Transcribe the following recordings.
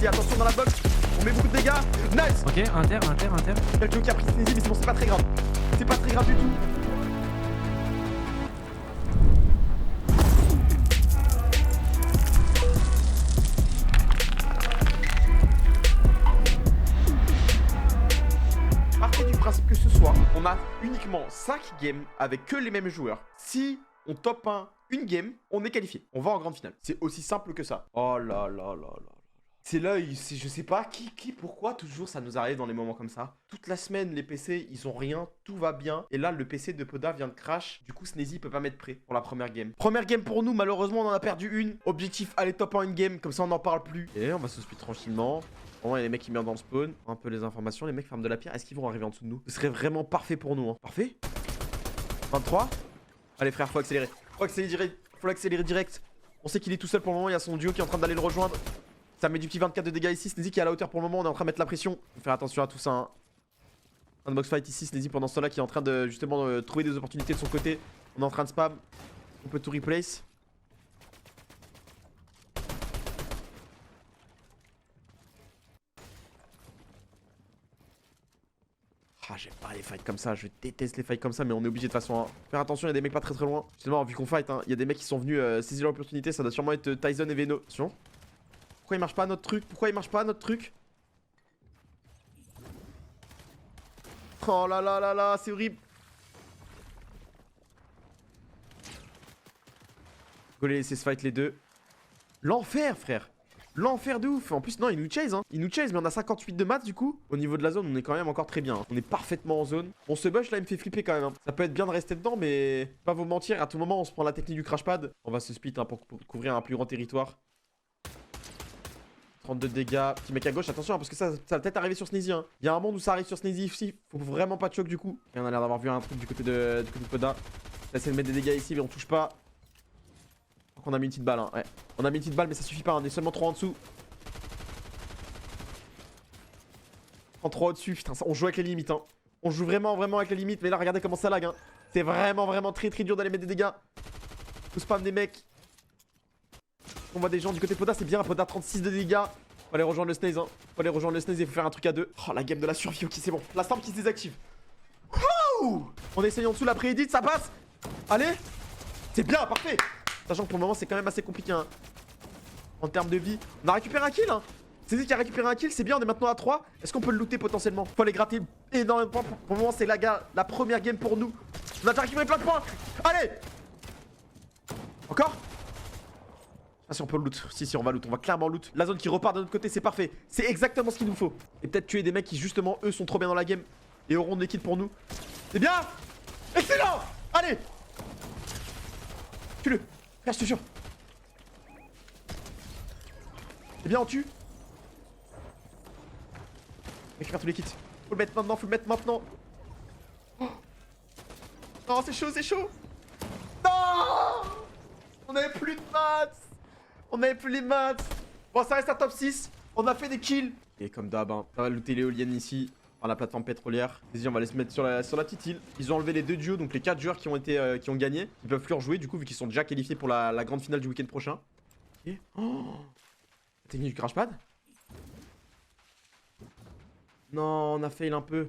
ici. Attention dans la box. On met beaucoup de dégâts. Nice. Ok, inter. Quelqu'un qui a pris Sneezy, mais c'est bon, c'est pas très grave. C'est pas très grave du tout. Partez du principe que ce soir, on a uniquement 5 games avec que les mêmes joueurs. Si on top 1 une game, on est qualifié. On va en grande finale. C'est aussi simple que ça. Oh là là là là. C'est là, je sais pas pourquoi toujours ça nous arrive dans les moments comme ça. Toute la semaine, les PC, ils ont rien, tout va bien. Et là, le PC de Poda vient de crash. Du coup, Sneezy peut pas mettre prêt pour la première game. Première game pour nous, malheureusement, on en a perdu une. Objectif, aller top 1 une game, comme ça on n'en parle plus. Et on va se speed tranquillement. Bon, il y a les mecs qui meurent dans le spawn. Un peu les informations, les mecs ferment de la pierre. Est-ce qu'ils vont arriver en dessous de nous? Ce serait vraiment parfait pour nous, hein. Parfait. 23. Allez frère, faut accélérer. Faut l'accélérer direct. On sait qu'il est tout seul pour le moment, il y a son duo qui est en train d'aller le rejoindre. Ça met du petit 24 de dégâts ici. Sneezy qui est à la hauteur pour le moment, on est en train de mettre la pression. Faut faire attention à tout ça, hein. Un box fight ici, Sneezy pendant ce temps là qui est en train de justement trouver des opportunités de son côté. On est en train de spam. On peut tout replace. Ah, j'aime pas les fights comme ça, je déteste les fights comme ça, mais on est obligé de toute façon. Hein. Faire attention, il y a des mecs pas très loin. Justement, vu qu'on fight, hein, il y a des mecs qui sont venus saisir l'opportunité, ça doit sûrement être Tyson et Veno. Attention. Pourquoi il marche pas notre truc? Oh là là là là, c'est horrible. Go les laisser se fight les deux. L'enfer, frère. L'enfer de ouf. En plus, non, il nous chase, hein. Il nous chase, mais on a 58 de maths du coup. Au niveau de la zone, on est quand même encore très bien. Hein. On est parfaitement en zone. Bon, ce bush là, il me fait flipper quand même. Hein. Ça peut être bien de rester dedans, mais pas vous mentir, à tout moment, on se prend la technique du crash pad. On va se split hein, pour couvrir un plus grand territoire. 32 dégâts. Petit mec à gauche, attention, hein, parce que ça va peut-être arriver sur Sneezy. Hein. Il y a un monde où ça arrive sur Sneezy aussi. Faut vraiment pas de choc du coup. Et on a l'air d'avoir vu un truc du côté de Poda. On va essayer de mettre des dégâts ici, mais on touche pas. Donc on a mis une petite balle, hein. Ouais. On a mis une petite balle, mais ça suffit pas. On est seulement 3 en dessous. En 3 au-dessus, putain, ça, on joue avec les limites. Hein. On joue vraiment avec les limites. Mais là, regardez comment ça lag. Hein. C'est vraiment très dur d'aller mettre des dégâts. Faut spam des mecs. On voit des gens du côté Poda, c'est bien. Poda 36 de dégâts. Faut aller rejoindre le Snaze. Hein. Faut aller rejoindre le Snaze et faut faire un truc à deux. Oh, la game de la survie. Ok, c'est bon. La stamp qui se désactive. Wouh, on essaye en dessous la pré-edit, ça passe. Allez. C'est bien, parfait. Sachant que pour le moment, c'est quand même assez compliqué. Hein. En termes de vie. On a récupéré un kill. Hein. C'est lui qui a récupéré un kill, c'est bien, on est maintenant à 3. Est-ce qu'on peut le looter potentiellement? Faut aller gratter énormément de points. Pour le moment, c'est la première game pour nous. On a déjà récupéré plein de points. Allez. Encore? Ah si on peut le loot. Si on va loot, on va clairement loot. La zone qui repart de notre côté, c'est parfait. C'est exactement ce qu'il nous faut. Et peut-être tuer des mecs qui justement, eux, sont trop bien dans la game. Et auront des kills pour nous. C'est bien. Excellent. Allez. Tue-le. Frère, je te jure. C'est bien, on tue. Récupère tous les kits. Faut le mettre maintenant, Oh. Non, c'est chaud. Non. On avait plus de maths. On avait plus les maths. Bon, ça reste un top 6. On a fait des kills. Et comme d'hab, hein, on va looter l'éolienne ici. Par la plateforme pétrolière. Vas-y, on va les se mettre sur la petite île. Ils ont enlevé les 2 duos, donc les 4 joueurs qui ont gagné. Ils peuvent plus rejouer du coup, vu qu'ils sont déjà qualifiés pour la grande finale du week-end prochain. Et... Oh, la technique du crash pad. Non, on a fail un peu.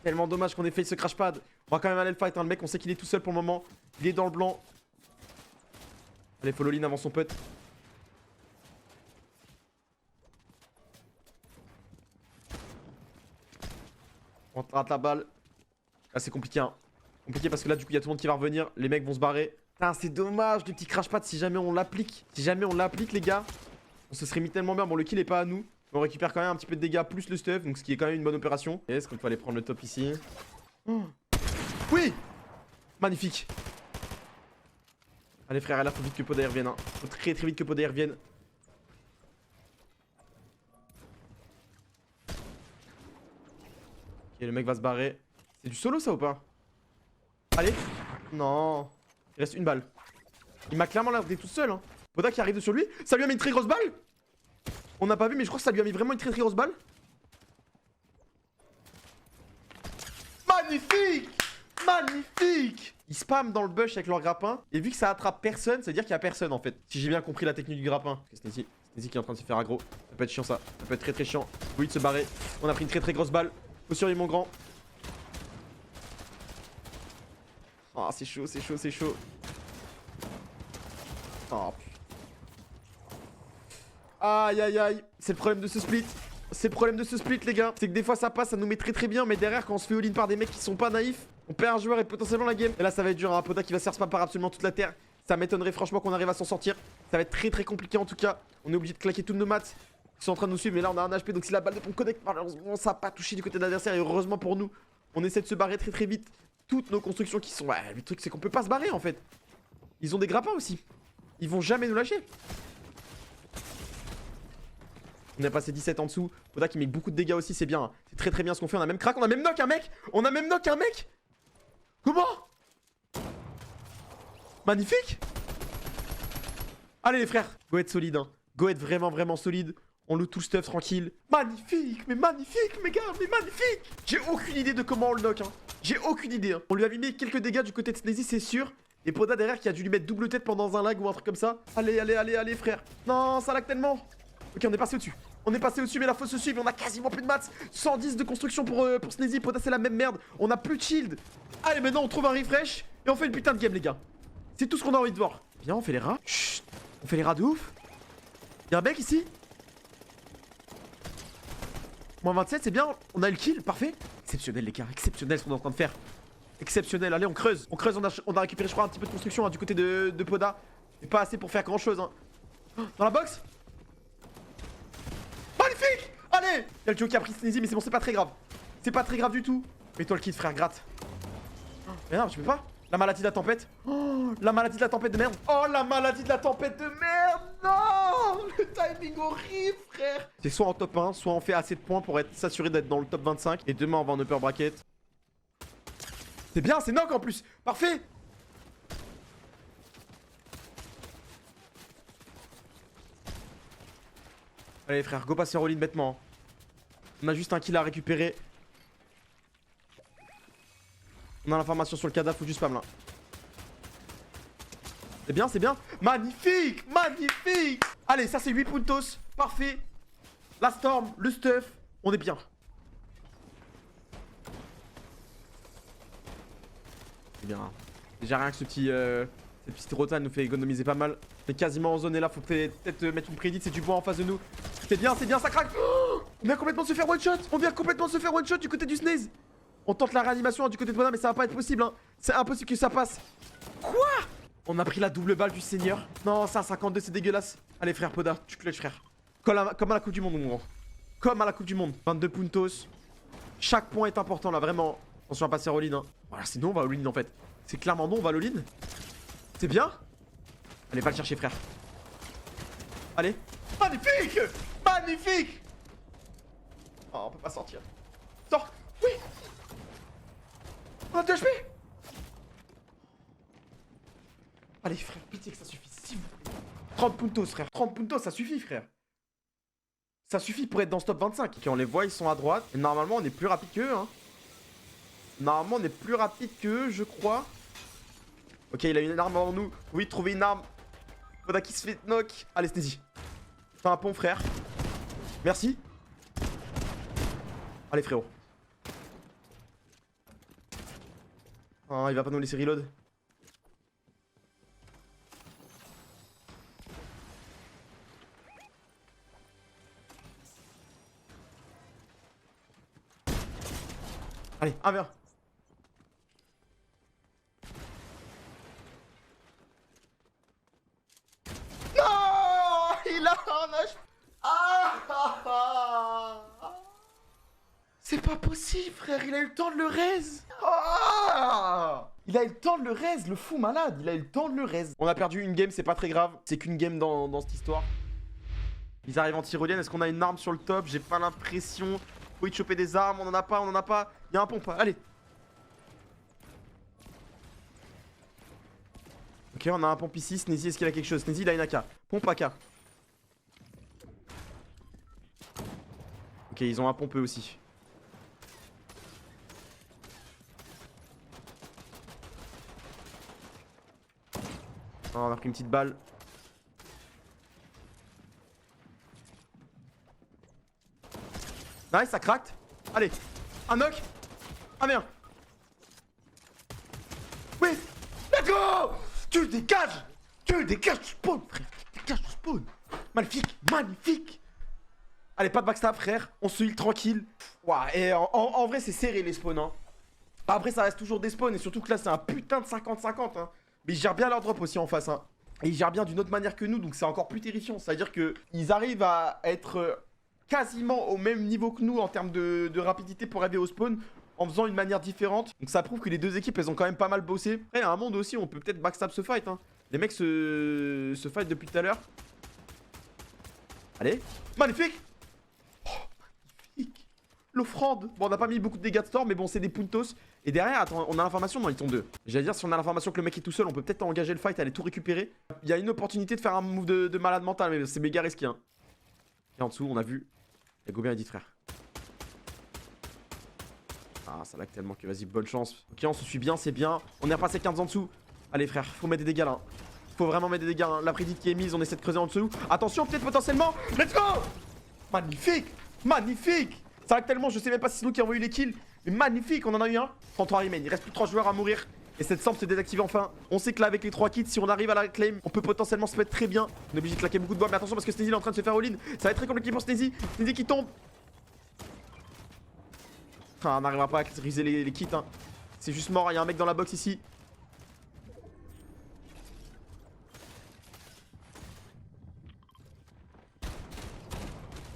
Tellement dommage qu'on ait fail ce crash pad. On va quand même aller le fight, hein. Le mec, on sait qu'il est tout seul pour le moment. Il est dans le blanc. Allez, follow Lynn avant son pote. On rate la balle. Là, c'est compliqué, hein. Compliqué parce que là, du coup, il y a tout le monde qui va revenir. Les mecs vont se barrer. Putain, c'est dommage, le petit crash pad, si jamais on l'applique. Si jamais on l'applique, les gars, on se serait mis tellement bien. Bon, le kill est pas à nous. Mais on récupère quand même un petit peu de dégâts plus le stuff. Donc, ce qui est quand même une bonne opération. Est-ce qu'on peut aller prendre le top ici? Oh. Oui. Magnifique. Allez, frère, là, faut vite que Poda revienne. Hein. Faut très vite que Poda revienne. Ok, le mec va se barrer. C'est du solo, ça, ou pas? Allez. Non. Il reste une balle. Il m'a clairement l'air d'être tout seul. Hein. Poda qui arrive sur lui. Ça lui a mis une très grosse balle. On n'a pas vu, mais je crois que ça lui a mis vraiment une très grosse balle. Magnifique. Magnifique! Ils spamment dans le bush avec leur grappin. Et vu que ça attrape personne, ça veut dire qu'il y a personne en fait. Si j'ai bien compris la technique du grappin. Sneezy qui est en train de se faire aggro. Ça peut être chiant ça. Ça peut être très chiant. Oui, de se barrer. On a pris une très grosse balle. Faut surveiller mon grand. Oh, c'est chaud. Oh, putain. Aïe. C'est le problème de ce split. Les gars. C'est que des fois ça passe, ça nous met très bien. Mais derrière, quand on se fait all-in par des mecs qui sont pas naïfs, on perd un joueur et potentiellement la game. Et là, ça va être dur. Un Poda qui va se faire spam par absolument toute la terre. Ça m'étonnerait franchement qu'on arrive à s'en sortir. Ça va être très compliqué en tout cas. On est obligé de claquer toutes nos maths qui sont en train de nous suivre. Mais là, on a un HP. Donc si la balle de pompe connecte, malheureusement, ça n'a pas touché du côté de l'adversaire. Et heureusement pour nous, on essaie de se barrer très vite. Toutes nos constructions qui sont. Ouais, le truc, c'est qu'on peut pas se barrer en fait. Ils ont des grappins aussi. Ils vont jamais nous lâcher. On a passé 17 en dessous. Poda qui met beaucoup de dégâts aussi, c'est bien. C'est très bien ce qu'on fait. On a même crack, on a même knock un mec. Comment? Magnifique. Allez les frères. Go être solide, hein. Go être vraiment solide. On loot tout le stuff tranquille. Magnifique, mes gars, magnifique. J'ai aucune idée de comment on le knock, hein. J'ai aucune idée, hein. On lui a mis quelques dégâts du côté de Sneezy, c'est sûr. Et Poda derrière qui a dû lui mettre double tête pendant un lag ou un truc comme ça. Allez, frère. Non, ça lag tellement. Ok, on est passé au-dessus. Mais là, faut se suivre. On a quasiment plus de maths. 110 de construction pour Sneezy. Poda, c'est la même merde. On a plus de shield. Allez, maintenant, on trouve un refresh. Et on fait une putain de game, les gars. C'est tout ce qu'on a envie de voir. Viens, on fait les rats. Chut. On fait les rats de ouf. Y'a un mec ici. Moins 27, c'est bien. On a le kill. Parfait. Exceptionnel, les gars. Exceptionnel ce qu'on est en train de faire. Exceptionnel. Allez, on creuse. On a récupéré, je crois, un petit peu de construction hein, du côté de Poda. Mais pas assez pour faire grand chose. Hein. Dans la box. Magnifique. Allez. Y'a le Joe qui a pris Sneezy, mais c'est bon, c'est pas très grave. C'est pas très grave du tout. Mets-toi le kit, frère, gratte. Mais non, je peux pas. La maladie de la tempête. Oh, la maladie de la tempête de merde. Oh, la maladie de la tempête de merde. Non. Le timing horrible, frère. C'est soit en top 1, soit on fait assez de points pour être s'assurer d'être dans le top 25. Et demain, on va en upper bracket. C'est bien, c'est knock en plus. Parfait. Allez, frère, go passer en all-in bêtement. On a juste un kill à récupérer. On a l'information sur le cadavre, faut juste spam là. C'est bien. Magnifique. Allez, ça c'est 8 puntos. Parfait. La storm, le stuff. On est bien. C'est bien. Déjà rien que ce petit... cette petite rota nous fait économiser pas mal. On est quasiment en zone et là, faut peut-être mettre une prédite. C'est du bois en face de nous. C'est bien, ça craque. Oh, on vient complètement se faire one shot. Du côté du Snaze. On tente la réanimation hein, du côté de Poda, mais ça va pas être possible. Hein. C'est impossible que ça passe. Quoi? On a pris la double balle du Seigneur. Non, ça, 52, c'est dégueulasse. Allez, frère Poda, tu clutch, frère. Comme à la Coupe du Monde, mon grand. Comme à la Coupe du Monde. 22 puntos. Chaque point est important, là, vraiment. Attention à passer all-in. Hein. Voilà, c'est nous, on va all-in, en fait. C'est clairement non, on va all-in. C'est bien. Allez, va le chercher, frère. Allez. Magnifique. Oh, on peut pas sortir. Sors. Oui. On a 2 HP. Allez frère, pitié que ça suffise, s'il vous plaît. 30 puntos frère, 30 puntos ça suffit frère. Ça suffit pour être dans ce top 25. Ok, on les voit, ils sont à droite. Et normalement on est plus rapide qu'eux hein. Normalement on est plus rapide qu'eux, je crois. Ok, il a une arme avant nous. Oui, trouver une arme. Poda qui se fait knock. Allez Sneezy. Fais un pont frère. Merci. Allez frérot. Oh, il va pas nous laisser reload. Allez, 1v1. Non, il a un H. C'est pas possible, frère. Il a eu le temps de le raise. Il a eu le temps de le raise, le fou malade. Il a eu le temps de le raise. On a perdu une game, c'est pas très grave. C'est qu'une game dans cette histoire. Ils arrivent en tyrolienne. Est-ce qu'on a une arme sur le top? J'ai pas l'impression. Faut y choper des armes. On en a pas. Il y a un pompe. Allez. Ok, on a un pompe ici. Sneezy, est-ce qu'il a quelque chose? Sneezy, il a une AK. Pompe AK. Ok, ils ont un pompe eux aussi. Oh, on a pris une petite balle. Nice, ça craque. Allez, un knock. Ah bien. Oui, let's go. Tu dégages du spawn, frère. Tu dégages du spawn. Magnifique, magnifique. Allez, pas de backstab, frère. On se heal tranquille. Ouah, et en vrai, c'est serré les spawns. Hein. Après, ça reste toujours des spawns. Et surtout que là, c'est un putain de 50-50. Hein. Mais ils gèrent bien leur drop aussi en face. Hein. Et ils gèrent bien d'une autre manière que nous. Donc, c'est encore plus terrifiant. C'est-à-dire qu'ils arrivent à être quasiment au même niveau que nous en termes de rapidité pour arriver au spawn. En faisant une manière différente. Donc, ça prouve que les deux équipes, elles ont quand même pas mal bossé. Après, il y a un monde aussi où on peut peut-être backstab ce fight. Hein. Les mecs se fight depuis tout à l'heure. Allez. Magnifique. L'offrande. Bon, on n'a pas mis beaucoup de dégâts de storm, mais bon, c'est des puntos. Et derrière, attends, on a l'information dans les tons 2. J'allais dire, si on a l'information que le mec est tout seul, on peut peut-être engager le fight, aller tout récupérer. Il y a une opportunité de faire un move de malade mental, mais c'est méga risqué. Hein. Et en dessous, on a vu. Et Gobien, il dit frère. Ah, ça lag tellement que vas-y, bonne chance. Ok, on se suit bien, c'est bien. On est repassé 15 en dessous. Allez, frère, faut mettre des dégâts là. Faut vraiment mettre des dégâts. Hein. La prédite qui est mise, on essaie de creuser en dessous. Attention, peut-être potentiellement. Let's go. Magnifique. Magnifique. Ça lag tellement, je sais même pas si c'est nous qui avons eu les kills. Mais magnifique, on en a eu un. 33 remain, il reste plus que 3 joueurs à mourir. Et cette sample se désactive enfin. On sait que là, avec les 3 kits, si on arrive à la claim, on peut potentiellement se mettre très bien. On est obligé de claquer beaucoup de bois. Mais attention parce que Sneezy est en train de se faire all-in. Ça va être très compliqué pour Sneezy. Sneezy qui tombe. Enfin, on n'arrivera pas à briser les kits. Hein. C'est juste mort. Il y a un mec dans la box ici.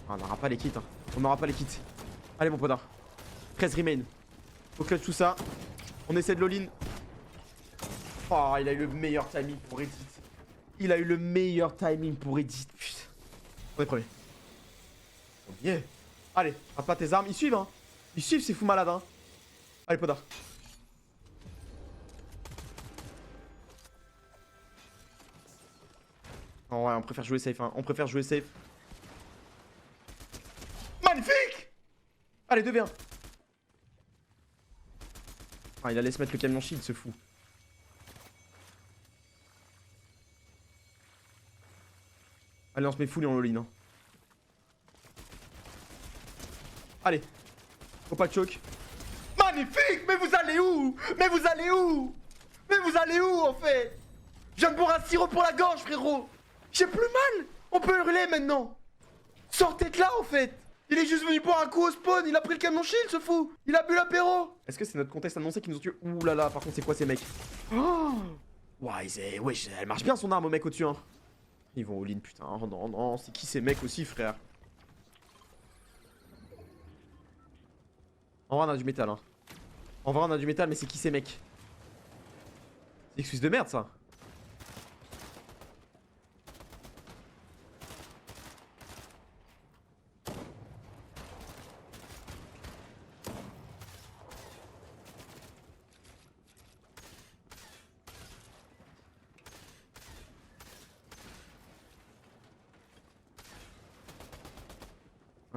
Ah, on n'aura pas les kits. Hein. On n'aura pas les kits. Allez, mon podard. 13 remain. Faut clutch tout ça. On essaie de l'all-in. Oh, il a eu le meilleur timing pour Edit. Il a eu le meilleur timing pour Edit. Putain. On est premier. Yeah. Allez, attrape pas tes armes. Ils suivent, hein. Ils suivent, c'est fou malade, hein. Allez, podard. Oh ouais, on préfère jouer safe, hein. On préfère jouer safe. Magnifique. Allez, 2v1. Ah, il allait se mettre le camion shield, ce fou. Allez, on se met full et on all-in. Hein. Allez. Faut pas le choke. Magnifique. Mais vous allez où? Mais vous allez où? Mais vous allez où, en fait? Je viens de boire un sirop pour la gorge, frérot. J'ai plus mal. On peut hurler, maintenant. Sortez de là, en fait. Il est juste venu boire un coup au spawn, il a pris le camion shield, ce fou. Il a bu l'apéro. Est-ce que c'est notre contest annoncé qui nous ont tué? Ouh là là, par contre, c'est quoi ces mecs? Oh ouais, elle marche bien son arme au mec au-dessus, hein. Ils vont all-in, putain. Oh, non, non, c'est qui ces mecs aussi, frère? En vrai, on a du métal, hein. En vrai, on a du métal, mais c'est qui ces mecs? C'est excuse de merde, ça.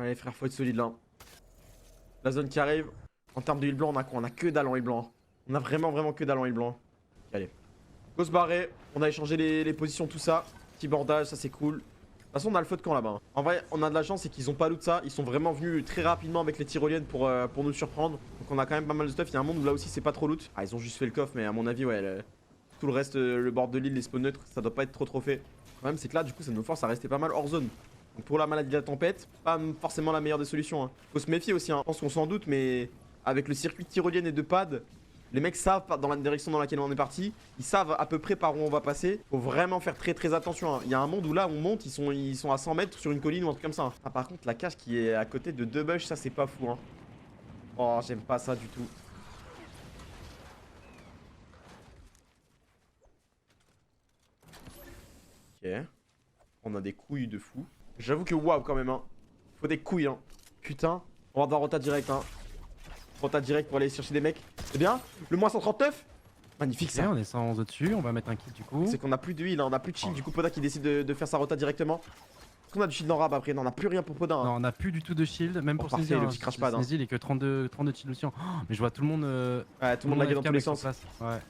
Allez frère, faut être solide là. La zone qui arrive. En termes de heal blanc, on a quoi? On a que dalle en heal blanc. On a vraiment que dalle en heal blanc. Allez. Go se barrer. On a échangé les positions, tout ça. Petit bordage, ça c'est cool. De toute façon, on a le feu de camp là-bas. Hein. En vrai, on a de la chance, c'est qu'ils ont pas loot ça. Ils sont vraiment venus très rapidement avec les tyroliennes pour nous surprendre. Donc on a quand même pas mal de stuff. Il y a un monde où là aussi c'est pas trop loot. Ah, ils ont juste fait le coffre, mais à mon avis, ouais. Tout le reste, le bord de l'île, les spawns neutres, ça doit pas être trop fait. Le problème, c'est que là, du coup, ça nous force à rester pas mal hors zone. Donc pour la maladie de la tempête, pas forcément la meilleure des solutions. Hein. Faut se méfier aussi, hein. Je pense qu'on s'en doute, mais avec le circuit de tyrolienne et de pad, les mecs savent dans la direction dans laquelle on est parti. Ils savent à peu près par où on va passer. Faut vraiment faire très attention. Hein. Il y a un monde où là, on monte, ils sont à 100 mètres sur une colline ou un truc comme ça. Hein. Ah, par contre, la cage qui est à côté de deux bush, ça c'est pas fou. Hein. Oh, j'aime pas ça du tout. Ok. On a des couilles de fou. J'avoue que waouh quand même, hein. Faut des couilles, hein. Putain. On va avoir rota direct, hein. Rota direct pour aller chercher des mecs. C'est bien. Le moins 139. Magnifique ça. On est 111 au-dessus, on va mettre un kit du coup. C'est qu'on a plus de heal, hein. On a plus de shield. Du coup, Poda qui décide de faire sa rota directement. Est-ce qu'on a du shield en rab après? Non, on a plus rien pour Poda. Hein. Non, on a plus du tout de shield, même pour Sneezy. Le petit crash pad. Sneezy, il est que 32 de shield aussi. Oh, mais je vois tout le monde. Ouais, tout le monde lagué dans tous les sens. Ouais.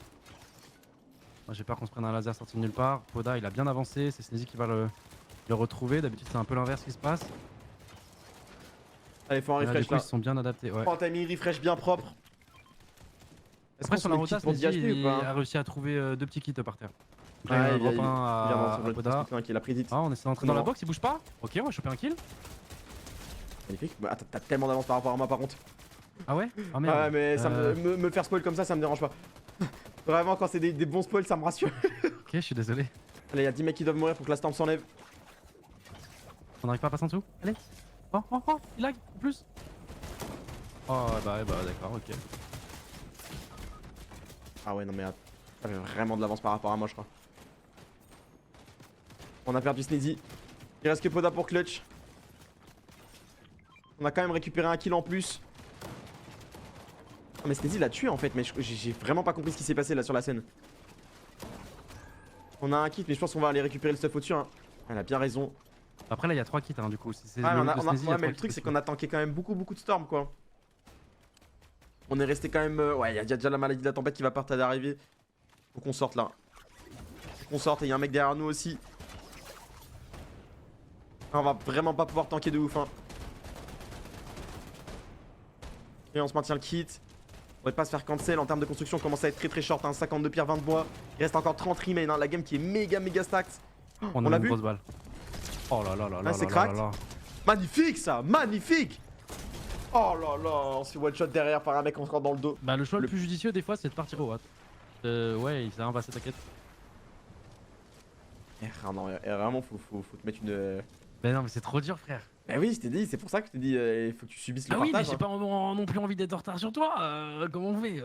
Moi, j'ai peur qu'on se prenne un laser sorti de nulle part. Poda, il a bien avancé. C'est Sneezy qui va le retrouver. D'habitude, c'est un peu l'inverse qui se passe. Allez, faut un Là, du refresh coup, là. ils se sont bien adaptés. Ouais. Prends un timing refresh bien propre. Est-ce Après, qu'on sur se la met le kit rota, pour Sneezy DHP ou pas a réussi à trouver 2 petits kits par terre. Donc Ouais, là, il il en drop vient un à dans Poda. qui a pris vite. Ah, on essaie d'entrer dans la Non. box, il bouge pas. Ok, on va choper un kill. Magnifique. Bah, t'as tellement d'avance par rapport à moi par contre. Ah ouais? Ah merde. Ouais, mais ça me faire spoil comme ça me dérange pas. Vraiment, quand c'est des bons spoils, ça me rassure. Ok, je suis désolé. Allez, y'a 10 mecs qui doivent mourir pour que la storm s'enlève. On n'arrive pas à passer en dessous? Allez. Oh, oh, oh, il lag en plus. Oh, bah d'accord, ok. Ah ouais, non mais t'avais vraiment de l'avance par rapport à moi, je crois. On a perdu Sneezy. Il reste que Poda pour clutch. On a quand même récupéré un kill en plus. Ah mais Sneezy l'a tué en fait, mais j'ai vraiment pas compris ce qui s'est passé là sur la scène. On a un kit, mais je pense qu'on va aller récupérer le stuff au-dessus. Hein. Elle a bien raison. Après, là, il y a 3 kits, hein, du coup. Si c'est Ah, le mais, de Sneezy, il y a ouais, mais 3 le kits truc c'est aussi. qu'on a tanké quand même beaucoup de storm quoi. On est resté quand même. Ouais, il y a déjà la maladie de la tempête qui va partir d'arriver. Faut qu'on sorte là. Faut qu'on sorte et il y a un mec derrière nous aussi. Ah, on va vraiment pas pouvoir tanker de ouf. Hein. Et on se maintient le kit. On pourrait pas se faire cancel en termes de construction. On commence à être très short. Hein. 52 pierres, 20 de bois. Il reste encore 30 remain. Hein. La game qui est méga stacked. On l'a a une vu. grosse balle. Oh là là là là c'est là cracked. là là. Magnifique ça, magnifique. Oh là là, on se fait one shot derrière par un mec encore dans le dos. Bah, le choix le plus judicieux, des fois, c'est de partir au watt. Ouais, il s'est un passé, t'inquiète. Ah non, vraiment, faut te mettre une. Mais non, mais c'est trop dur, frère. Bah oui, je t'ai dit, c'est pour ça que je t'ai dit, il faut que tu subisses le Ah oui, mais partage. j'ai pas non plus envie d'être en retard sur toi. Comment on fait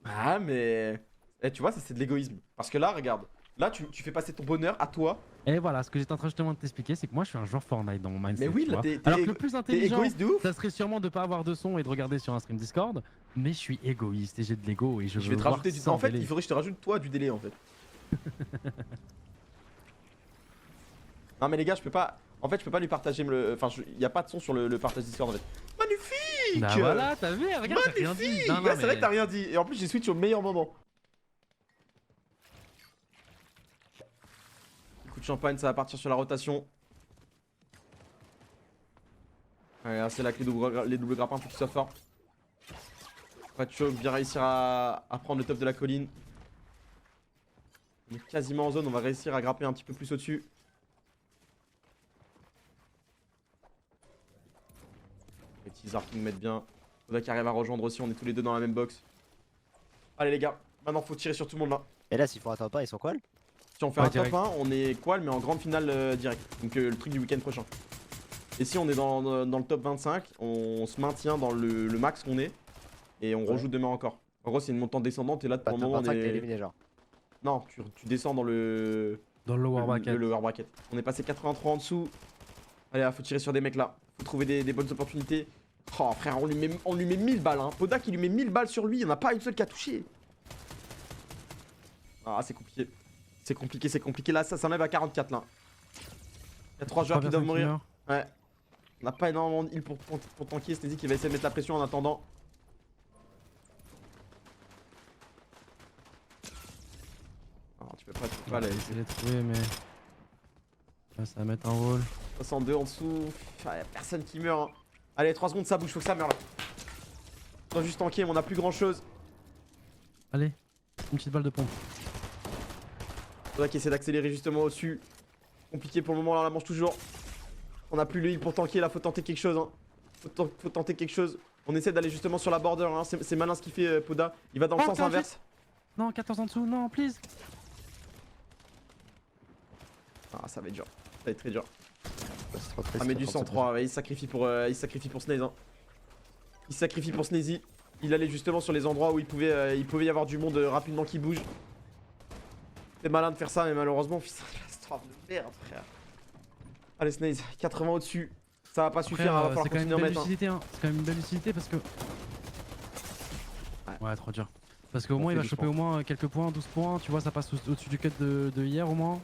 Ah, mais. Eh, tu vois, ça c'est de l'égoïsme. Parce que là, regarde, là, tu fais passer ton bonheur à toi. Et voilà, ce que j'étais en train justement de t'expliquer, c'est que moi, je suis un joueur Fortnite dans mon mindset. Mais oui, tu là, vois. t'es Alors que le plus t'es intelligent, égoïste de ouf. ça serait sûrement de pas avoir de son et de regarder sur un stream Discord. Mais je suis égoïste et j'ai de l'ego et je Je veux vais te voir rajouter du. sans En fait, délai. il faudrait que je te rajoute toi du délai en fait. Non, mais les gars, je peux pas. En fait, je peux pas lui partager le. Enfin, y a pas de son sur le partage Discord en fait. Magnifique. Bah voilà, t'as vu, regarde, j'ai rien dit. Magnifique. Non, non, Ouais, c'est vrai mais- que t'as rien dit. Et en plus, j'ai switch au meilleur moment. Coup de champagne, ça va partir sur la rotation. Allez, là, c'est là que les doubles grappins, faut qu'ils soient forts. Choc bien réussir à prendre le top de la colline. On est quasiment en zone, on va réussir à grapper un petit peu plus au-dessus. Les petits arcs nous mettent bien. Faudra qui arrive à rejoindre aussi, on est tous les deux dans la même box. Allez les gars, maintenant faut tirer sur tout le monde là. Et là, s'ils font un top 1, ils sont quoi? Si on fait Ouais, un top direct. 1, on est qual mais en grande finale direct. Donc le truc du week-end prochain. Et si on est dans le top 25, on se maintient dans le max qu'on est. Et on rejoue demain encore. En gros c'est une montante descendante et là pour Bah, le top moment on 25, t'es est... éliminé, genre. Non, tu descends dans le lower bracket. le lower bracket. On est passé 83 en dessous. Allez là, faut tirer sur des mecs là. Faut trouver des bonnes opportunités. Oh frère, on lui met 1000 balles hein. Poda qui lui met 1000 balles sur lui, il n'y en a pas une seule qui a touché. Ah c'est compliqué. C'est compliqué là, ça s'enlève à 44 là. Il y a 3 joueurs qui doivent mourir. Ouais. On n'a pas énormément de heal pour tanker. Sneezy qui va essayer de mettre la pression en attendant. Non, tu peux pas aller. Essayer de trouver, mais. Ouais, ça va mettre un wall. 62 en dessous. Ah, y a personne qui meurt. Hein. Allez, 3 secondes, ça bouge, faut que ça meure là. On doit juste tanker, mais on a plus grand chose. Allez, une petite balle de pompe. Faudra qu'il essaie d'accélérer justement au-dessus. Compliqué pour le moment, là, on la mange toujours. On a plus le heal pour tanker, là, faut tenter quelque chose. Hein. Faut tenter quelque chose. On essaie d'aller justement sur la border, hein. C'est malin ce qu'il fait, Poda. Il va dans le sens 48. inverse. Non, 14 en dessous, non, please. Ah, ça va être dur. Ça va être très dur. Bah, c'est trop triste, Ah, mais ça du prend 103, ouais, il se sacrifie pour Sneezy. Hein. Il se sacrifie pour Sneezy. Il allait justement sur les endroits où il pouvait y avoir du monde rapidement qui bouge. C'est malin de faire ça, mais malheureusement, putain, la storm de merde, frère. Allez, Sneezy, 80 au-dessus. Ça va pas suffire, hein, va falloir c'est quand même continuer une à belle mettre. Hein. lucidité, hein. C'est quand même une belle lucidité parce que. Ouais, trop dur. Parce qu'au moins, il va choper au moins quelques points, 12 points. Tu vois, ça passe au-dessus du cut de hier au moins.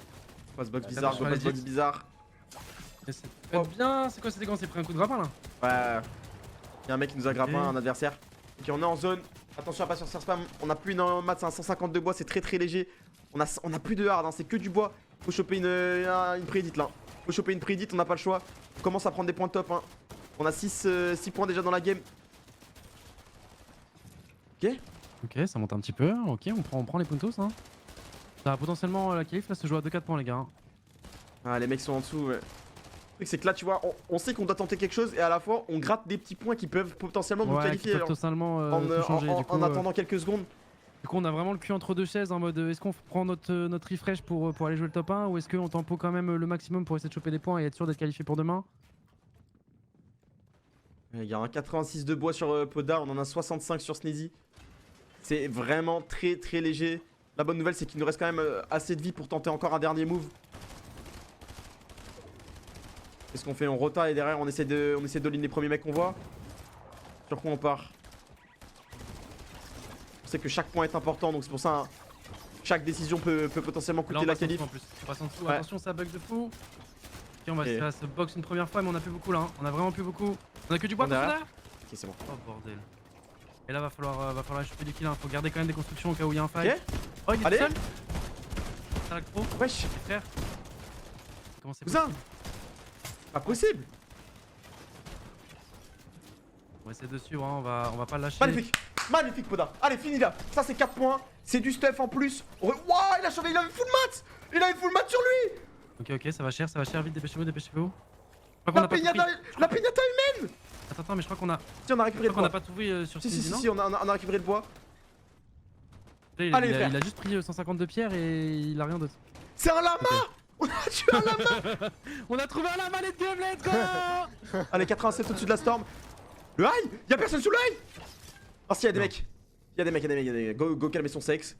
Passbox Ouais, bizarre, attention à les passbox hits. bizarre. Et c'est bien, c'est quoi c'était quand on s'est pris un coup de grappin là? Ouais. Y'a un mec qui nous a grappé, Ok. un adversaire. Ok, on est en zone. Attention à pas sur spam, on a plus énormément de maths, c'est un 150 de bois, c'est très très léger. On a plus de hard, hein, c'est que du bois. Faut choper une prédit là. Faut choper une prédit, on n'a pas le choix. On commence à prendre des points top. Hein. On a 6 points déjà dans la game. Ok. Ok, ça monte un petit peu. Ok, on prend les puntos. Hein. Ça va potentiellement la qualif là se joue à 2-4 points, les gars. Hein. Ah, les mecs sont en dessous, ouais. Le truc, c'est que là, tu vois, on sait qu'on doit tenter quelque chose et à la fois, on gratte des petits points qui peuvent potentiellement nous qualifier. Qui peuvent totalement tout changer. En attendant quelques secondes. Du coup, on a vraiment le cul entre deux chaises en mode est-ce qu'on prend notre refresh pour aller jouer le top 1 ou est-ce qu'on tempo quand même le maximum pour essayer de choper des points et être sûr d'être qualifié pour demain? Il y a un 86 de bois sur Poda, on en a 65 sur Sneezy. C'est vraiment très très léger. La bonne nouvelle, c'est qu'il nous reste quand même assez de vie pour tenter encore un dernier move. Qu'est-ce qu'on fait? On rota et derrière on essaie de all-in les premiers mecs qu'on voit. Sur quoi on part? On sait que chaque point est important, donc c'est pour ça chaque décision peut potentiellement coûter la qualif. En plus. On passe en dessous. Ouais. Attention, ça bug de fou. Ok, on va se box une première fois, mais on a plus beaucoup là. Hein. On a vraiment plus beaucoup. On a que du bois pour ça. Ok, c'est bon. Oh bordel. Et là va falloir choper du kill. Hein. Faut garder quand même des constructions au cas où il y a un fight. Ok. Oh, il est Allez. tout seul. Ça lag trop. Wesh. Les frères. Comment c'est Cousin. possible? Pas possible. On va essayer de suivre, hein. on va pas le lâcher. Magnifique. Magnifique Poda. Allez, fini là. Ça c'est 4 points. C'est du stuff en plus. Waouh, il a chauvé, il a une full mat. Il a une full mat sur lui. Ok, ça va cher, vite, dépêchez-vous. La pignata humaine. Attends, mais je crois qu'on a. Si, on a récupéré le On a bois. pas tout vu sur Sneezy, non? Si, on a récupéré le bois. Là, Allez, frère. il a juste pris 150 de pierre et il a rien d'autre. C'est un lama. Ok. On a tué un lama. On a trouvé un lama, let's go, let's go. Allez, 87 au-dessus de la storm. Le high. Y'a personne sous le high. Ah si, y'a des mecs. Y'a des mecs. Go calmer son sexe.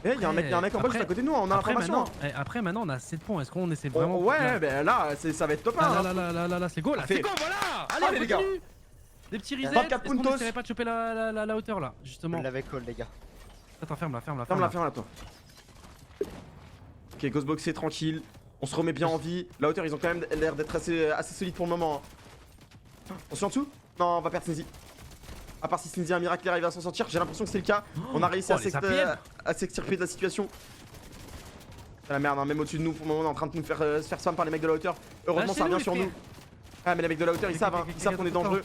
Eh, y'a un mec en bas juste à côté de nous, on a l'information. Après, maintenant, on a 7 points. Est-ce qu'on essaie vraiment? Ouais, ben là, ça va être top 1. Là, c'est go, là, c'est go, voilà. Allez, les gars. Des petits resets. 24 Est-ce qu'on puntos. essaierait pas de choper la hauteur là, justement? On l'avait call, les gars. Attends, ferme-la. Ferme-la, toi. Ok, Ghostboxé, tranquille. On se remet bien en vie. La hauteur, ils ont quand même l'air d'être assez solides pour le moment. Hein. On se en dessous? Non, on va perdre Sneezy. À part si Sneezy a un miracle, il arrive à s'en sortir. J'ai l'impression que c'est le cas. On a réussi à s'extirper de la situation. C'est la merde, hein. Même au-dessus de nous, pour le moment, on est en train de nous se faire spam par les mecs de la hauteur. Heureusement, ça revient sur nous. Ah, mais les mecs de la hauteur, ils savent qu'on est dangereux.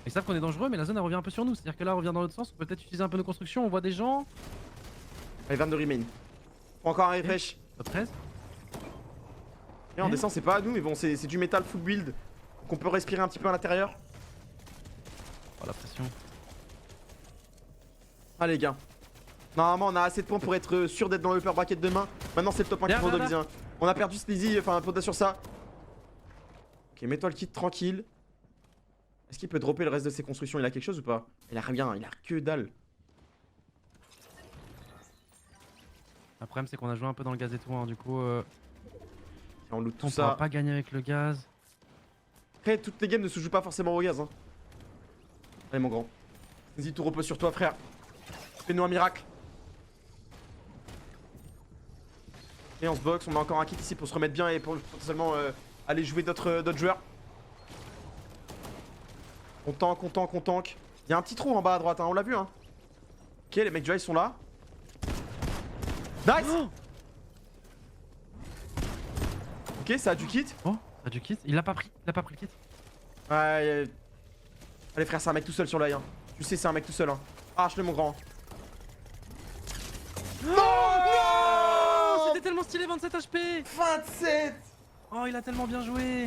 Ils savent qu'on est dangereux, mais la zone elle revient un peu sur nous. C'est-à-dire que là, on revient dans l'autre sens. On peut peut-être utiliser un peu nos constructions. On voit des gens. Allez, 22 remain. Encore un refresh. Top 13. Et on descend, c'est pas à nous, mais bon, c'est du métal full build. Donc on peut respirer un petit peu à l'intérieur. Oh la pression. Allez, les gars. Normalement, on a assez de points pour être sûr d'être dans le upper bracket demain. Maintenant, c'est le top 1 qui faut diviser. On a perdu Sneezy, enfin, Poda sur ça. Ok, mets-toi le kit tranquille. Est-ce qu'il peut dropper le reste de ses constructions? Il a quelque chose ou pas? Il a rien, il a que dalle. Le problème, c'est qu'on a joué un peu dans le gaz et tout. Hein. Du coup, Et on loot tout on ça. pourra pas gagner avec le gaz. Après, toutes les games ne se jouent pas forcément au gaz. Hein. Allez, mon grand. Vas-y, tout repose sur toi, frère. Fais-nous un miracle. Et on se boxe, on a encore un kit ici pour se remettre bien et pour potentiellement aller jouer d'autres joueurs. On tank. Il y a un petit trou en bas à droite, hein, on l'a vu. Hein. Ok, les mecs du high sont là. Nice. Oh, ok, ça a du kit. oh, t'as du kit? Il l'a pas pris le kit. Ouais. Allez, frère, c'est un mec tout seul sur l'œil. Hein. Tu sais, c'est un mec tout seul. Hein. Arrache-le, mon grand. Oh, c'était tellement stylé, 27 HP. 27. Oh, il a tellement bien joué.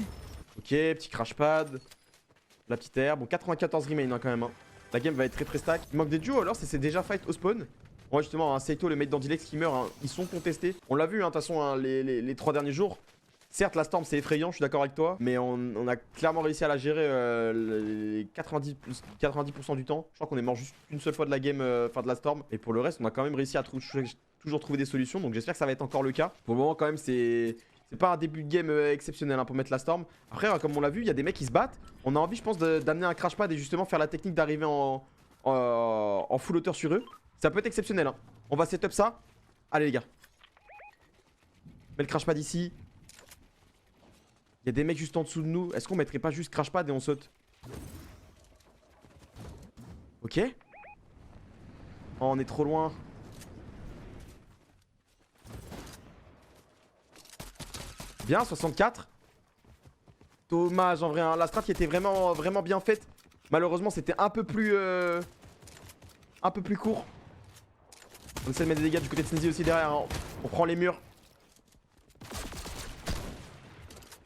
Ok, petit crash pad. La petite air. Bon, 94 remain hein, quand même. Hein. La game va être très stack. Il manque des duos alors, c'est déjà fight au spawn. Ouais, justement, hein, Seito, le mec d'Andilex qui meurt, hein, ils sont contestés. On l'a vu, de toute façon, hein, les 3 derniers jours. Certes, la Storm, c'est effrayant, je suis d'accord avec toi. Mais on a clairement réussi à la gérer les 90% du temps. Je crois qu'on est mort juste une seule fois de la game, enfin de la Storm. Et pour le reste, on a quand même réussi à toujours trouver des solutions. Donc j'espère que ça va être encore le cas. Pour le moment, quand même, c'est pas un début de game exceptionnel hein, pour mettre la Storm. Après, comme on l'a vu, il y a des mecs qui se battent. On a envie, je pense, d'amener un crash pad et justement faire la technique d'arriver en full hauteur sur eux. Ça peut être exceptionnel. Hein. On va setup ça. Allez, les gars. Mets le crash pad ici. Il y a des mecs juste en dessous de nous. Est-ce qu'on mettrait pas juste crash pad et on saute? Ok. Oh, on est trop loin. Bien, 64. Dommage en vrai, hein. La strat qui était vraiment bien faite. Malheureusement, c'était un peu plus court. On essaie de mettre des dégâts du côté de Sneezy aussi derrière. Hein. On prend les murs.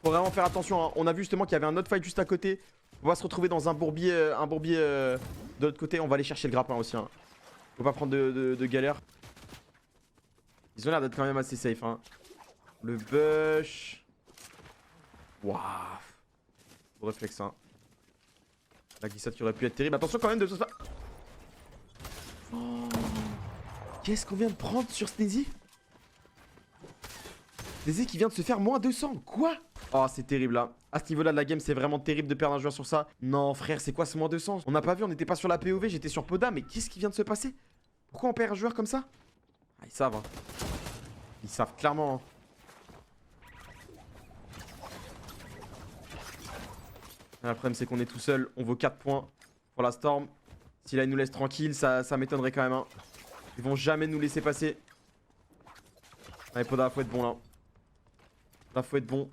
Faut vraiment faire attention. Hein. On a vu justement qu'il y avait un autre fight juste à côté. On va se retrouver dans un bourbier, de l'autre côté. On va aller chercher le grappin aussi. Hein. Faut pas prendre de galère. Ils ont l'air d'être quand même assez safe. Hein. Le bush. Waouh. Beau réflexe. Hein. La glissade qui aurait pu être terrible. Attention quand même de se faire. Oh. Qu'est-ce qu'on vient de prendre sur Sneezy? Sneezy qui vient de se faire moins 200. Quoi? Oh, c'est terrible là. À ce niveau-là de la game, c'est vraiment terrible de perdre un joueur sur ça. Non, frère, c'est quoi ce moins 200? On n'a pas vu, on n'était pas sur la POV, j'étais sur Poda. Mais qu'est-ce qui vient de se passer? Pourquoi on perd un joueur comme ça? Ah, ils savent. Hein. Ils savent clairement. Hein. Le problème, c'est qu'on est tout seul. On vaut 4 points pour la Storm. Si là, ils nous laissent tranquille, ça m'étonnerait quand même. Hein. Ils vont jamais nous laisser passer. Allez, Poda, faut être bon là. Là, faut être bon.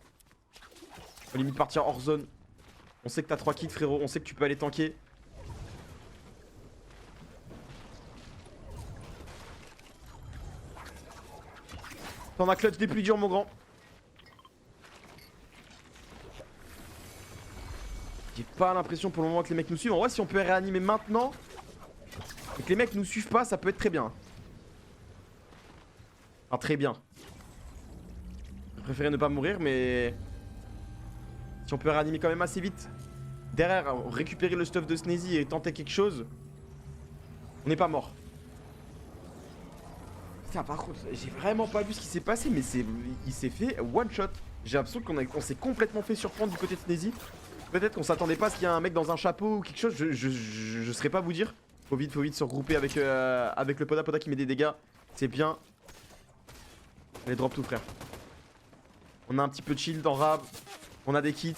Faut limite partir hors zone. On sait que t'as 3 kits, frérot. On sait que tu peux aller tanker. T'en as clutch des plus durs, mon grand. J'ai pas l'impression pour le moment que les mecs nous suivent. En vrai, si on peut réanimer maintenant et que les mecs nous suivent pas, ça peut être très bien. Enfin, très bien. Je préférais ne pas mourir, mais si on peut réanimer quand même assez vite. Derrière, récupérer le stuff de Sneezy et tenter quelque chose, on n'est pas mort. Putain, par contre, j'ai vraiment pas vu ce qui s'est passé, mais il s'est fait one shot. J'ai l'impression qu'on s'est complètement fait surprendre du côté de Sneezy. Peut-être qu'on s'attendait pas à ce qu'il y ait un mec dans un chapeau ou quelque chose, je saurais pas vous dire. Faut vite se regrouper avec le Poda qui met des dégâts. C'est bien. Allez, drop tout, frère. On a un petit peu de shield en rab. On a des kits.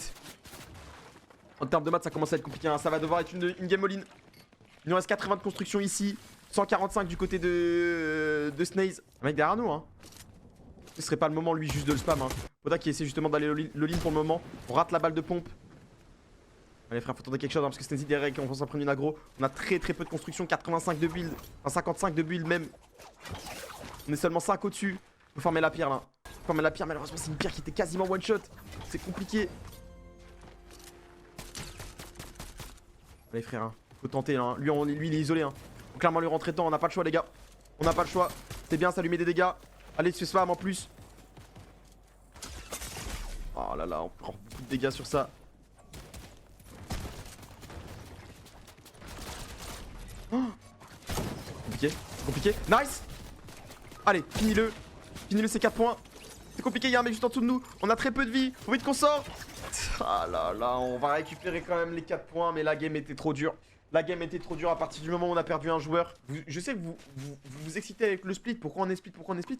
En termes de maths, ça commence à être compliqué. Hein. Ça va devoir être une game all-in. Il nous reste 80 de construction ici. 145 du côté de Snaze. Un mec derrière nous, hein. Ce serait pas le moment, lui, juste de le spam. Hein. Poda qui essaie justement d'aller all-in pour le moment. On rate la balle de pompe. Allez frère, faut tenter quelque chose hein, parce que Sneezy derrière qui commence à prendre une aggro. On a très peu de construction, 85 de build, enfin 55 de build même. On est seulement 5 au-dessus. Faut farmer la pierre là. Faut farmer la pierre, malheureusement c'est une pierre qui était quasiment one shot. C'est compliqué. Allez frère, hein. Faut tenter là. Hein. Lui il est isolé. Hein. Faut clairement lui rentrer dedans, on n'a pas le choix les gars. On n'a pas le choix. C'est bien, ça lui met des dégâts. Allez, se fait spam en plus. Oh là là, on prend beaucoup de dégâts sur ça. Oh. Compliqué. Nice. Allez, finis-le. Finis-le, c'est 4 points. C'est compliqué, il y a un mec juste en dessous de nous. On a très peu de vie. Faut vite qu'on sort. Ah là là, on va récupérer quand même les 4 points. Mais la game était trop dure. La game était trop dure à partir du moment où on a perdu un joueur. Je sais que vous excitez avec le split. Pourquoi on est split,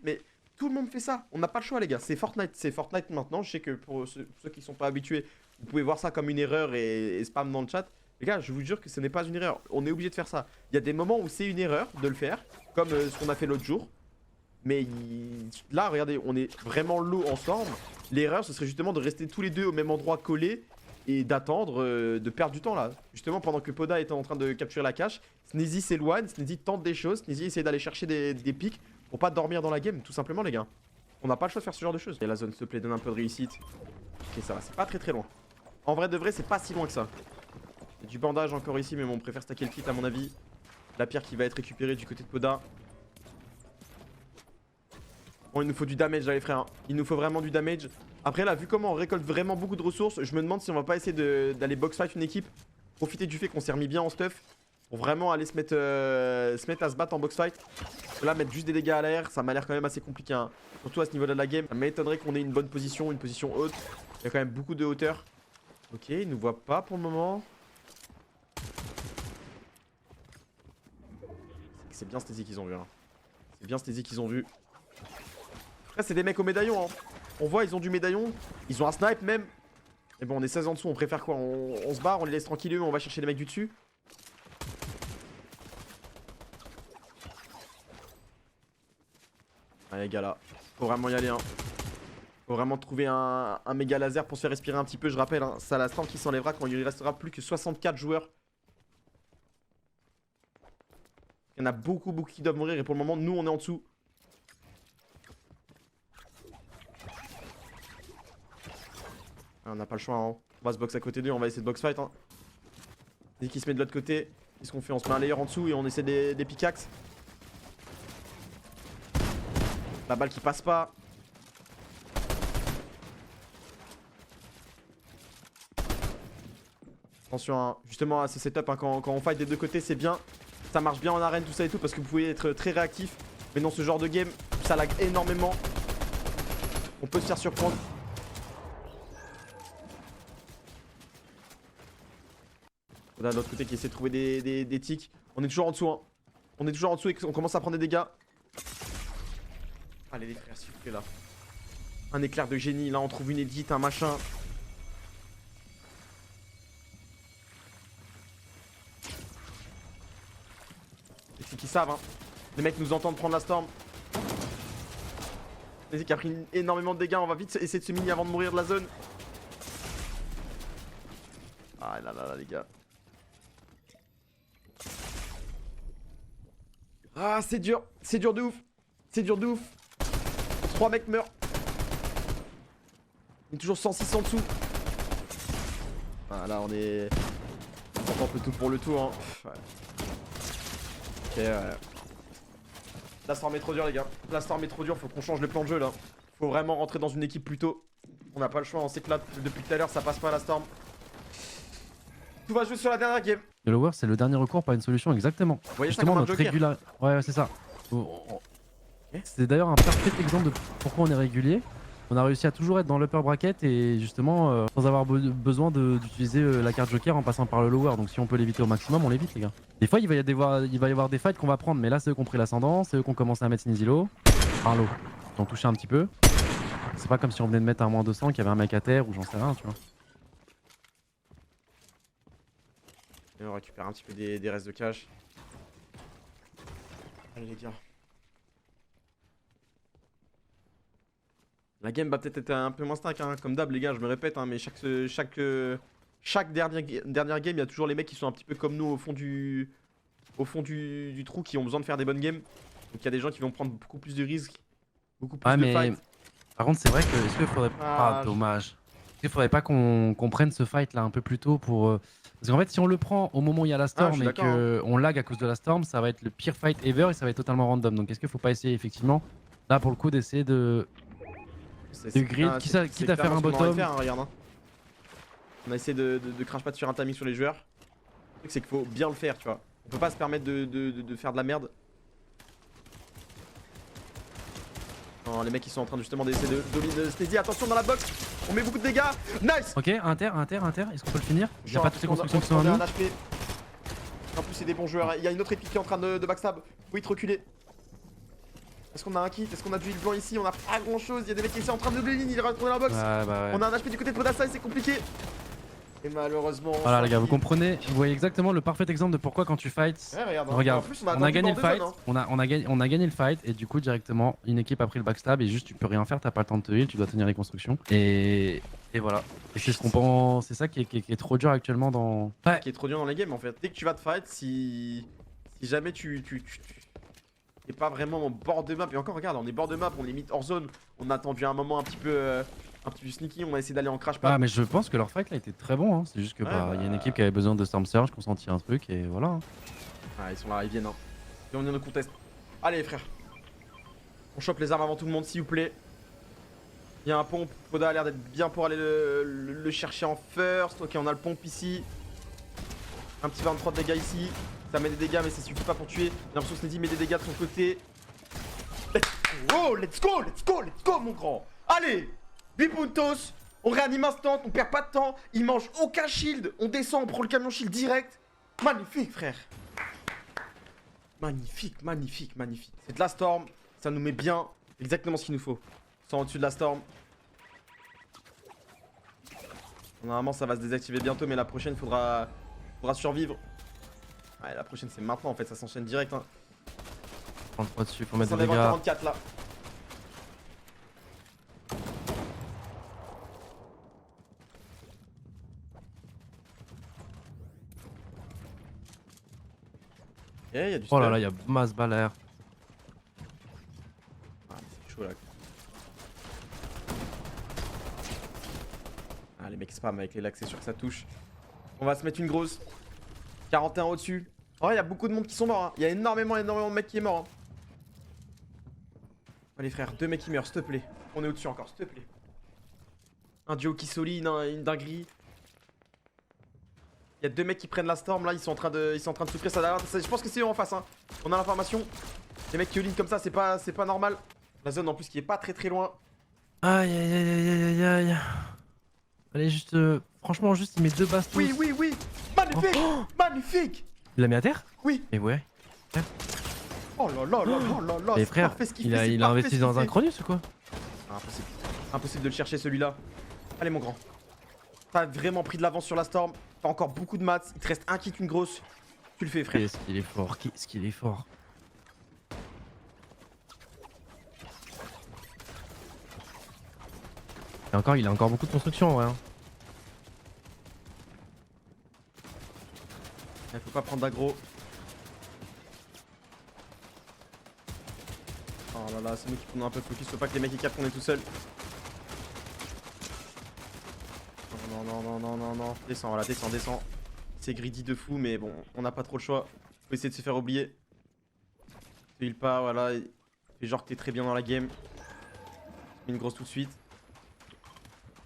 mais tout le monde fait ça. On n'a pas le choix, les gars. C'est Fortnite maintenant. Je sais que pour ceux qui sont pas habitués, vous pouvez voir ça comme une erreur et spam dans le chat. Les gars, je vous jure que ce n'est pas une erreur. On est obligé de faire ça. Il y a des moments où c'est une erreur de le faire, comme ce qu'on a fait l'autre jour. Mais là, regardez, on est vraiment low en storm. L'erreur, ce serait justement de rester tous les deux au même endroit collés et d'attendre, de perdre du temps là. Justement, pendant que Poda était en train de capturer la cache, Sneezy s'éloigne, Sneezy tente des choses, Sneezy essaie d'aller chercher des pics pour pas dormir dans la game, tout simplement, les gars. On n'a pas le choix de faire ce genre de choses. Et la zone, s'il te plaît, donne un peu de réussite. Ok, ça va, c'est pas très loin. En vrai de vrai, c'est pas si loin que ça. Il y a du bandage encore ici, mais bon, on préfère stacker le kit à mon avis. La pierre qui va être récupérée du côté de Poda. Bon, il nous faut du damage là les frères. Il nous faut vraiment du damage. Après là, vu comment on récolte vraiment beaucoup de ressources, je me demande si on va pas essayer d'aller box fight une équipe. Profiter du fait qu'on s'est remis bien en stuff. Pour vraiment aller se mettre à se battre en box fight. Là, mettre juste des dégâts à l'air, ça m'a l'air quand même assez compliqué. Hein. Surtout à ce niveau-là de la game. Ça m'étonnerait qu'on ait une bonne position, une position haute. Il y a quand même beaucoup de hauteur. Ok, il nous voit pas pour le moment. C'est bien Sneezy qu'ils ont vu. Hein. C'est bien Sneezy qu'ils ont vu. Après, c'est des mecs au médaillon. Hein. On voit, ils ont du médaillon. Ils ont un snipe même. Mais bon, on est 16 en dessous. On préfère quoi on se barre, on les laisse tranquilles. On va chercher les mecs du dessus. Allez les gars là, faut vraiment y aller hein. Faut vraiment trouver un méga laser pour se faire respirer un petit peu, je rappelle, hein, c'est la Storm qui s'enlèvera quand il restera plus que 64 joueurs. Il y en a beaucoup qui doivent mourir et pour le moment nous on est en dessous. Ah, on n'a pas le choix hein. On va se box à côté d'eux, on va essayer de box fight hein. Dès qu'il se met de l'autre côté, qu'est-ce qu'on fait? On se met un layer en dessous et on essaie des pickaxes. La balle qui passe pas. Attention hein. Justement à ce setup hein, quand on fight des deux côtés c'est bien. Ça marche bien en arène tout ça et tout parce que vous pouvez être très réactif. Mais dans ce genre de game ça lag énormément. On peut se faire surprendre. On a de l'autre côté qui essaie de trouver des tics. On est toujours en dessous hein. On est toujours en dessous et on commence à prendre des dégâts. Allez les frères s'il vous plaît là. Un éclair de génie là on trouve une edit, un machin. C'est qu'ils savent hein. Les mecs nous entendent prendre la storm. Les qui a pris énormément de dégâts, on va vite essayer de se mini avant de mourir de la zone. Ah là là là les gars. Ah c'est dur de ouf. C'est dur de ouf. 3 mecs meurent. Il est toujours 106 en dessous. Ah là on est... On tente le tout pour le tout hein. Ouais. Ok ouais. La storm est trop dur les gars. La storm est trop dur, faut qu'on change le plan de jeu là. Faut vraiment rentrer dans une équipe plus tôt. On n'a pas le choix, on s'éclate depuis tout à l'heure, ça passe pas la storm. Tout va jouer sur la dernière game. Le lower, c'est le dernier recours, pas une solution, exactement. Vous voyez Justement, ça comme un notre joker. régularité. Ouais, c'est ça. C'est d'ailleurs un parfait exemple de pourquoi on est régulier. On a réussi à toujours être dans l'upper bracket et justement sans avoir besoin d'utiliser la carte joker en passant par le lower. Donc si on peut l'éviter au maximum, on l'évite les gars. Des fois il va y avoir des fights qu'on va prendre, mais là c'est eux qui ont pris l'ascendant, c'est eux qui ont commencé à mettre Sneezy low. Par low. Ils ont touché un petit peu. C'est pas comme si on venait de mettre un moins 200 qu'il y avait un mec à terre ou j'en sais rien, tu vois. Et on récupère un petit peu des restes de cash. Allez les gars. La game va peut-être être un peu moins stack hein, comme d'hab les gars, je me répète hein, mais chaque dernière game, il y a toujours les mecs qui sont un petit peu comme nous au fond du trou qui ont besoin de faire des bonnes games. Donc il y a des gens qui vont prendre beaucoup plus de risques, beaucoup plus de fights. Par contre c'est vrai que est-ce qu'il faudrait pas dommage. Est-ce qu'il faudrait pas qu'on prenne ce fight là un peu plus tôt pour parce qu'en fait si on le prend au moment où il y a la storm et qu'on lag à cause de la storm, ça va être le pire fight ever et ça va être totalement random. Donc est-ce qu'il faut pas essayer effectivement là pour le coup d'essayer de grill, quitte à faire un bottom. Regarde, hein. On a essayé de crash pas sur un timing sur les joueurs. Le truc c'est qu'il faut bien le faire, tu vois. On peut pas se permettre de faire de la merde. Non, les mecs ils sont en train justement d'essayer de dominer Sneezy. Attention dans la box, on met beaucoup de dégâts. Nice. Ok, inter, est-ce qu'on peut le finir? Il n'y a pas toutes les constructions qui sont à nous. En plus c'est des bons joueurs, il y a une autre équipe qui est en train de backstab. Faut vite reculer. Est-ce qu'on a un kit? Est-ce qu'on a du heal blanc ici? On a pas grand chose, il y a des mecs qui sont en train de doubler ligne, il est retourné dans la box. Ouais. On a un HP du côté de Podassa et c'est compliqué. Et malheureusement... Voilà les gars, vous comprenez, vous voyez exactement le parfait exemple de pourquoi quand tu fights... Ouais, regarde, en plus, on a gagné le fight, hein. on a gagné le fight et du coup directement une équipe a pris le backstab et juste tu peux rien faire, t'as pas le temps de te heal, tu dois tenir les constructions. Et voilà. Et c'est ce qu'on pense, c'est ça qui est trop dur actuellement dans... Ouais. Qui est trop dur dans les games en fait. Dès que tu vas te fight, si jamais tu t'es pas vraiment en bord de map, et encore regarde, on est bord de map, on est limite hors zone, on a attendu un moment un petit peu sneaky, on va essayer d'aller en crash pad. Ah mais je pense que leur fight là était très bon, hein. C'est juste que y a une équipe qui avait besoin de Storm Surge, qu'on sentit un truc et voilà. Hein. Ah ils sont là, ils viennent hein. Et on vient de contest. Allez frère. On chope les armes avant tout le monde s'il vous plaît. Il y a un pompe, Poda a l'air d'être bien pour aller le chercher en first. Ok on a le pompe ici. Un petit 23 de dégâts ici. Ça met des dégâts mais ça suffit pas pour tuer. J'ai l'impression que Sneezy met des dégâts de son côté. Let's go mon grand. Allez 8 puntos. On réanime instant, on perd pas de temps. Il mange aucun shield. On descend, on prend le camion shield direct. Magnifique frère. Magnifique. C'est de la storm. Ça nous met bien exactement ce qu'il nous faut. Sans au-dessus de la storm. Normalement ça va se désactiver bientôt mais la prochaine faudra survivre. Ouais la prochaine c'est maintenant en fait, ça s'enchaîne direct hein. 33 dessus, faut mettre des dégâts. dégâts. 44 là. y a du Oh là stun. là, il y a masse balère. Ah, c'est chaud là. Ah, les mecs spam avec les lacs, c'est sûr que ça touche. On va se mettre une grosse. 41 au-dessus. Oh, il y a beaucoup de monde qui sont morts. Hein. Il y a énormément de mecs qui est mort. Hein. Allez frère, 2 mecs qui meurent, s'il te plaît. On est au-dessus encore, s'il te plaît. Un duo qui solide, une dinguerie. Il y a 2 mecs qui prennent la storm là, ils sont en train de souffrir ça. Je pense que c'est eux en face. Hein. On a l'information. Les mecs qui all comme ça, c'est pas normal. La zone en plus qui est pas très loin. Aïe aïe aïe aïe aïe aïe aïe. Allez, juste. Franchement, juste il met 2 bastos. Oui. Magnifique. Oh. Magnifique. Il l'a mis à terre? Oui. Et ouais. Oh là là. Et c'est frère, parfait ce qu'il il fait, a, c'est il a parfait investi ce qu'il dans un fait. Cronus ou quoi? Impossible. Impossible de le chercher celui-là. Allez mon grand. T'as vraiment pris de l'avance sur la storm. T'as encore beaucoup de maths. Il te reste un kick, une grosse. Tu le fais frère. Qu'est-ce qu'il est fort, qu'est-ce qu'il est fort. Et encore, il a encore beaucoup de construction, ouais. Hein. Faut pas prendre d'aggro. Oh là là, c'est nous qui prenons un peu de focus. Faut pas que les mecs ils captent qu'on est tout seul. Non. Descends, voilà, descends. C'est greedy de fou, mais bon, on n'a pas trop le choix. Faut essayer de se faire oublier. Heal pas, voilà. Fais genre que t'es très bien dans la game. Mets une grosse tout de suite.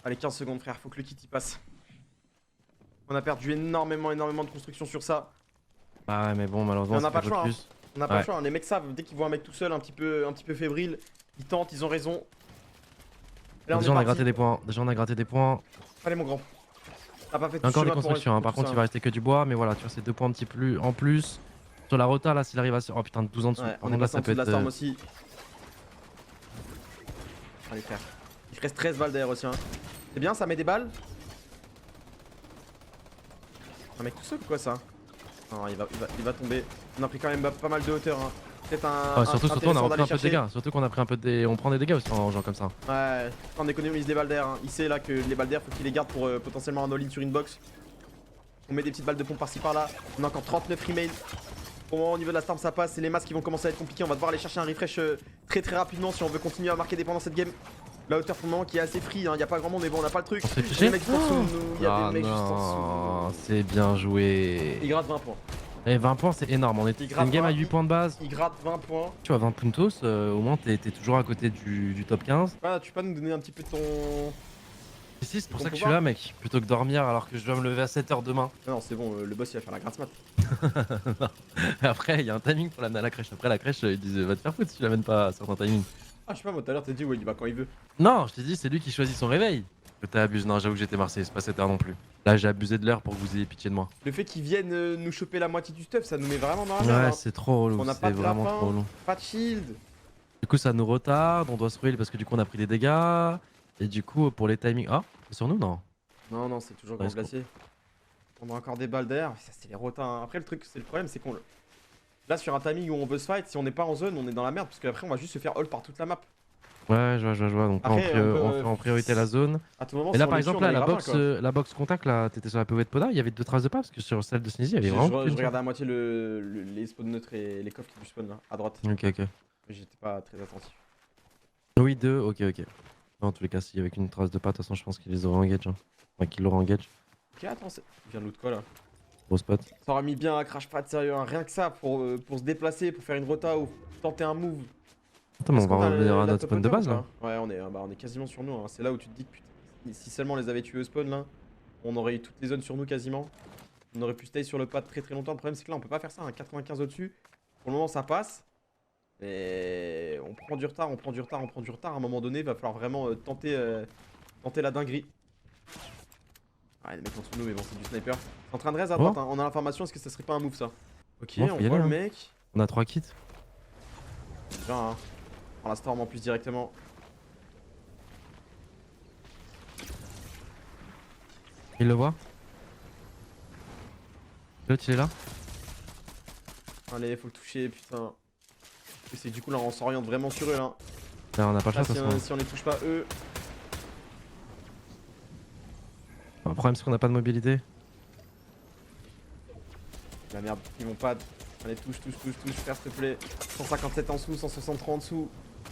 Allez, 15 secondes, frère. Faut que le kit y passe. On a perdu énormément de construction sur ça. Bah ouais, mais bon, malheureusement, Mais on n'a c'est pas le choix, plus. On n'a pas le choix, hein. Les mecs savent, dès qu'ils voient un mec tout seul, un petit peu fébrile, ils tentent, ils ont raison. Là, Déjà, on a parti. gratté des points. Allez, mon grand. T'as pas fait tout Encore ce des chemin pour constructions, hein. pour Par tout contre, ça. il va rester que du bois, mais voilà, tu vois, c'est 2 points un petit plus en plus. Sur la rota, là, s'il arrive à. Oh putain, 12 en dessous. Ouais, Par on est contre, là, passé en ça dessous peut de la être. storm aussi. Allez, frère. Il te reste 13 balles derrière aussi, hein. C'est bien, ça met des balles. Un mec tout seul ou quoi, ça? Non, il va tomber. On a pris quand même pas mal de hauteur, hein. Peut-être un. Surtout, on a intéressant repris d'aller un peu de chercher. dégâts. Surtout qu'on a pris un peu de. On prend des dégâts aussi en jouant comme ça. Ouais, on économise les balles d'air. Hein. Il sait là que les balles d'air, faut qu'il les garde pour potentiellement un all-in sur une box. On met des petites balles de pompe par-ci par-là. On a encore 39 remains. Au niveau de la storm, ça passe. C'est les masses qui vont commencer à être compliquées. On va devoir aller chercher un refresh très rapidement si on veut continuer à marquer des points dans cette game. La hauteur pour le moment qui est assez free. Hein. Y a pas grand monde, mais bon, on a pas le truc. On se fait Il y a toucher. des mecs juste en dessous de nous. Il y a des mecs juste en Non, dessous. c'est bien joué. Il gratte 20 points. Et 20 points, c'est énorme. On est Il c'est gratte une game à 20. 8 points de base. Il gratte 20 points. Tu vois, 20 puntos, au moins t'es toujours à côté du top 15. Ah, tu peux pas nous donner un petit peu de ton. Ici, c'est pour Ton ça que je suis pouvoir. là, mec. Plutôt que dormir alors que je dois me lever à 7h demain. Ah non, c'est bon, le boss il va faire la grasse mat. Après, il y a un timing pour l'amener à la crèche. Après, la crèche, ils disent va te faire foutre si tu l'amènes pas à certains timings. Ah, je sais pas, moi tout à l'heure t'as dit, ouais, il va quand il veut. Non, je t'ai dit, c'est lui qui choisit son réveil. Que t'abuses. Non, j'avoue que j'étais Marseille, c'est pas 7h non plus. Là, j'ai abusé de l'heure pour que vous ayez pitié de moi. Le fait qu'ils viennent nous choper la moitié du stuff, ça nous met vraiment dans la merde. Ouais, Hein. c'est trop relou. On n'a C'est pas de vraiment lapin. trop relou. Pas de shield. Du coup, ça nous retarde, on doit se ruer parce que du coup, on a pris des dégâts. Et du coup, pour les timings. Ah, c'est sur nous, non? Non, c'est toujours grand Reste glacier. On a encore des balles d'air. Ça, c'est les rotins. Hein. Après, le problème, c'est qu'on. Là, sur un timing où on veut se fight, si on n'est pas en zone, on est dans la merde. Parce qu'après, on va juste se faire hold par toute la map. Ouais, je vois. Donc, Après, on fait en priorité la zone. À tout moment, Et là, si on par est dessus, exemple, on a là, les gravats, quoi. la box contact, là, t'étais sur la POV de Poda, il y avait 2 traces de pas parce que sur celle de Sneezy, il y avait vraiment. Je regardais à moitié les spawns neutres et les coffres qui du spawn là, à droite. Ok. Mais j'étais pas très attentif. Oui, 2, ok. Non, en tous les cas, s'il y avait qu'une trace de pas, de toute façon, je pense qu'ils les auraient engage. Hein. Enfin, qu'ils l'auraient engage. Ok, attends, il vient de loot quoi là? Gros spot. Ça aurait mis bien un crash pad sérieux, hein. Rien que ça pour se déplacer, pour faire une rota ou tenter un move. Attends, mais on Est-ce va qu'on a revenir à la notre top spawn de hauteur base ou là. pas? Ouais, on est quasiment sur nous. Hein. C'est là où tu te dis que putain, si seulement on les avait tués au spawn là, on aurait eu toutes les zones sur nous quasiment. On aurait pu stay sur le pad très longtemps. Le problème c'est que là on peut pas faire ça, hein. 95 au-dessus. Pour le moment ça passe. Mais on prend du retard. À un moment donné, il va falloir vraiment tenter la dinguerie. Ouais, les mecs en dessous de nous, mais bon, c'est du sniper. C'est en train de raise à droite, hein. On a l'information, est-ce que ça serait pas un move ça? Ok, Bon, faut on y voit aller, le hein. mec. On a 3 kits. Déjà, hein. On prend la storm en plus directement. Il le voit. L'autre, il est là. Allez, faut le toucher, putain. Et c'est du coup là, on s'oriente vraiment sur eux là. Là, on a pas le Là, choix de toute façon. si on les touche pas eux. Le problème, c'est qu'on a pas de mobilité. La merde, ils vont pas. Allez, touche, frère, s'il te plaît. 157 en dessous, 163 en dessous.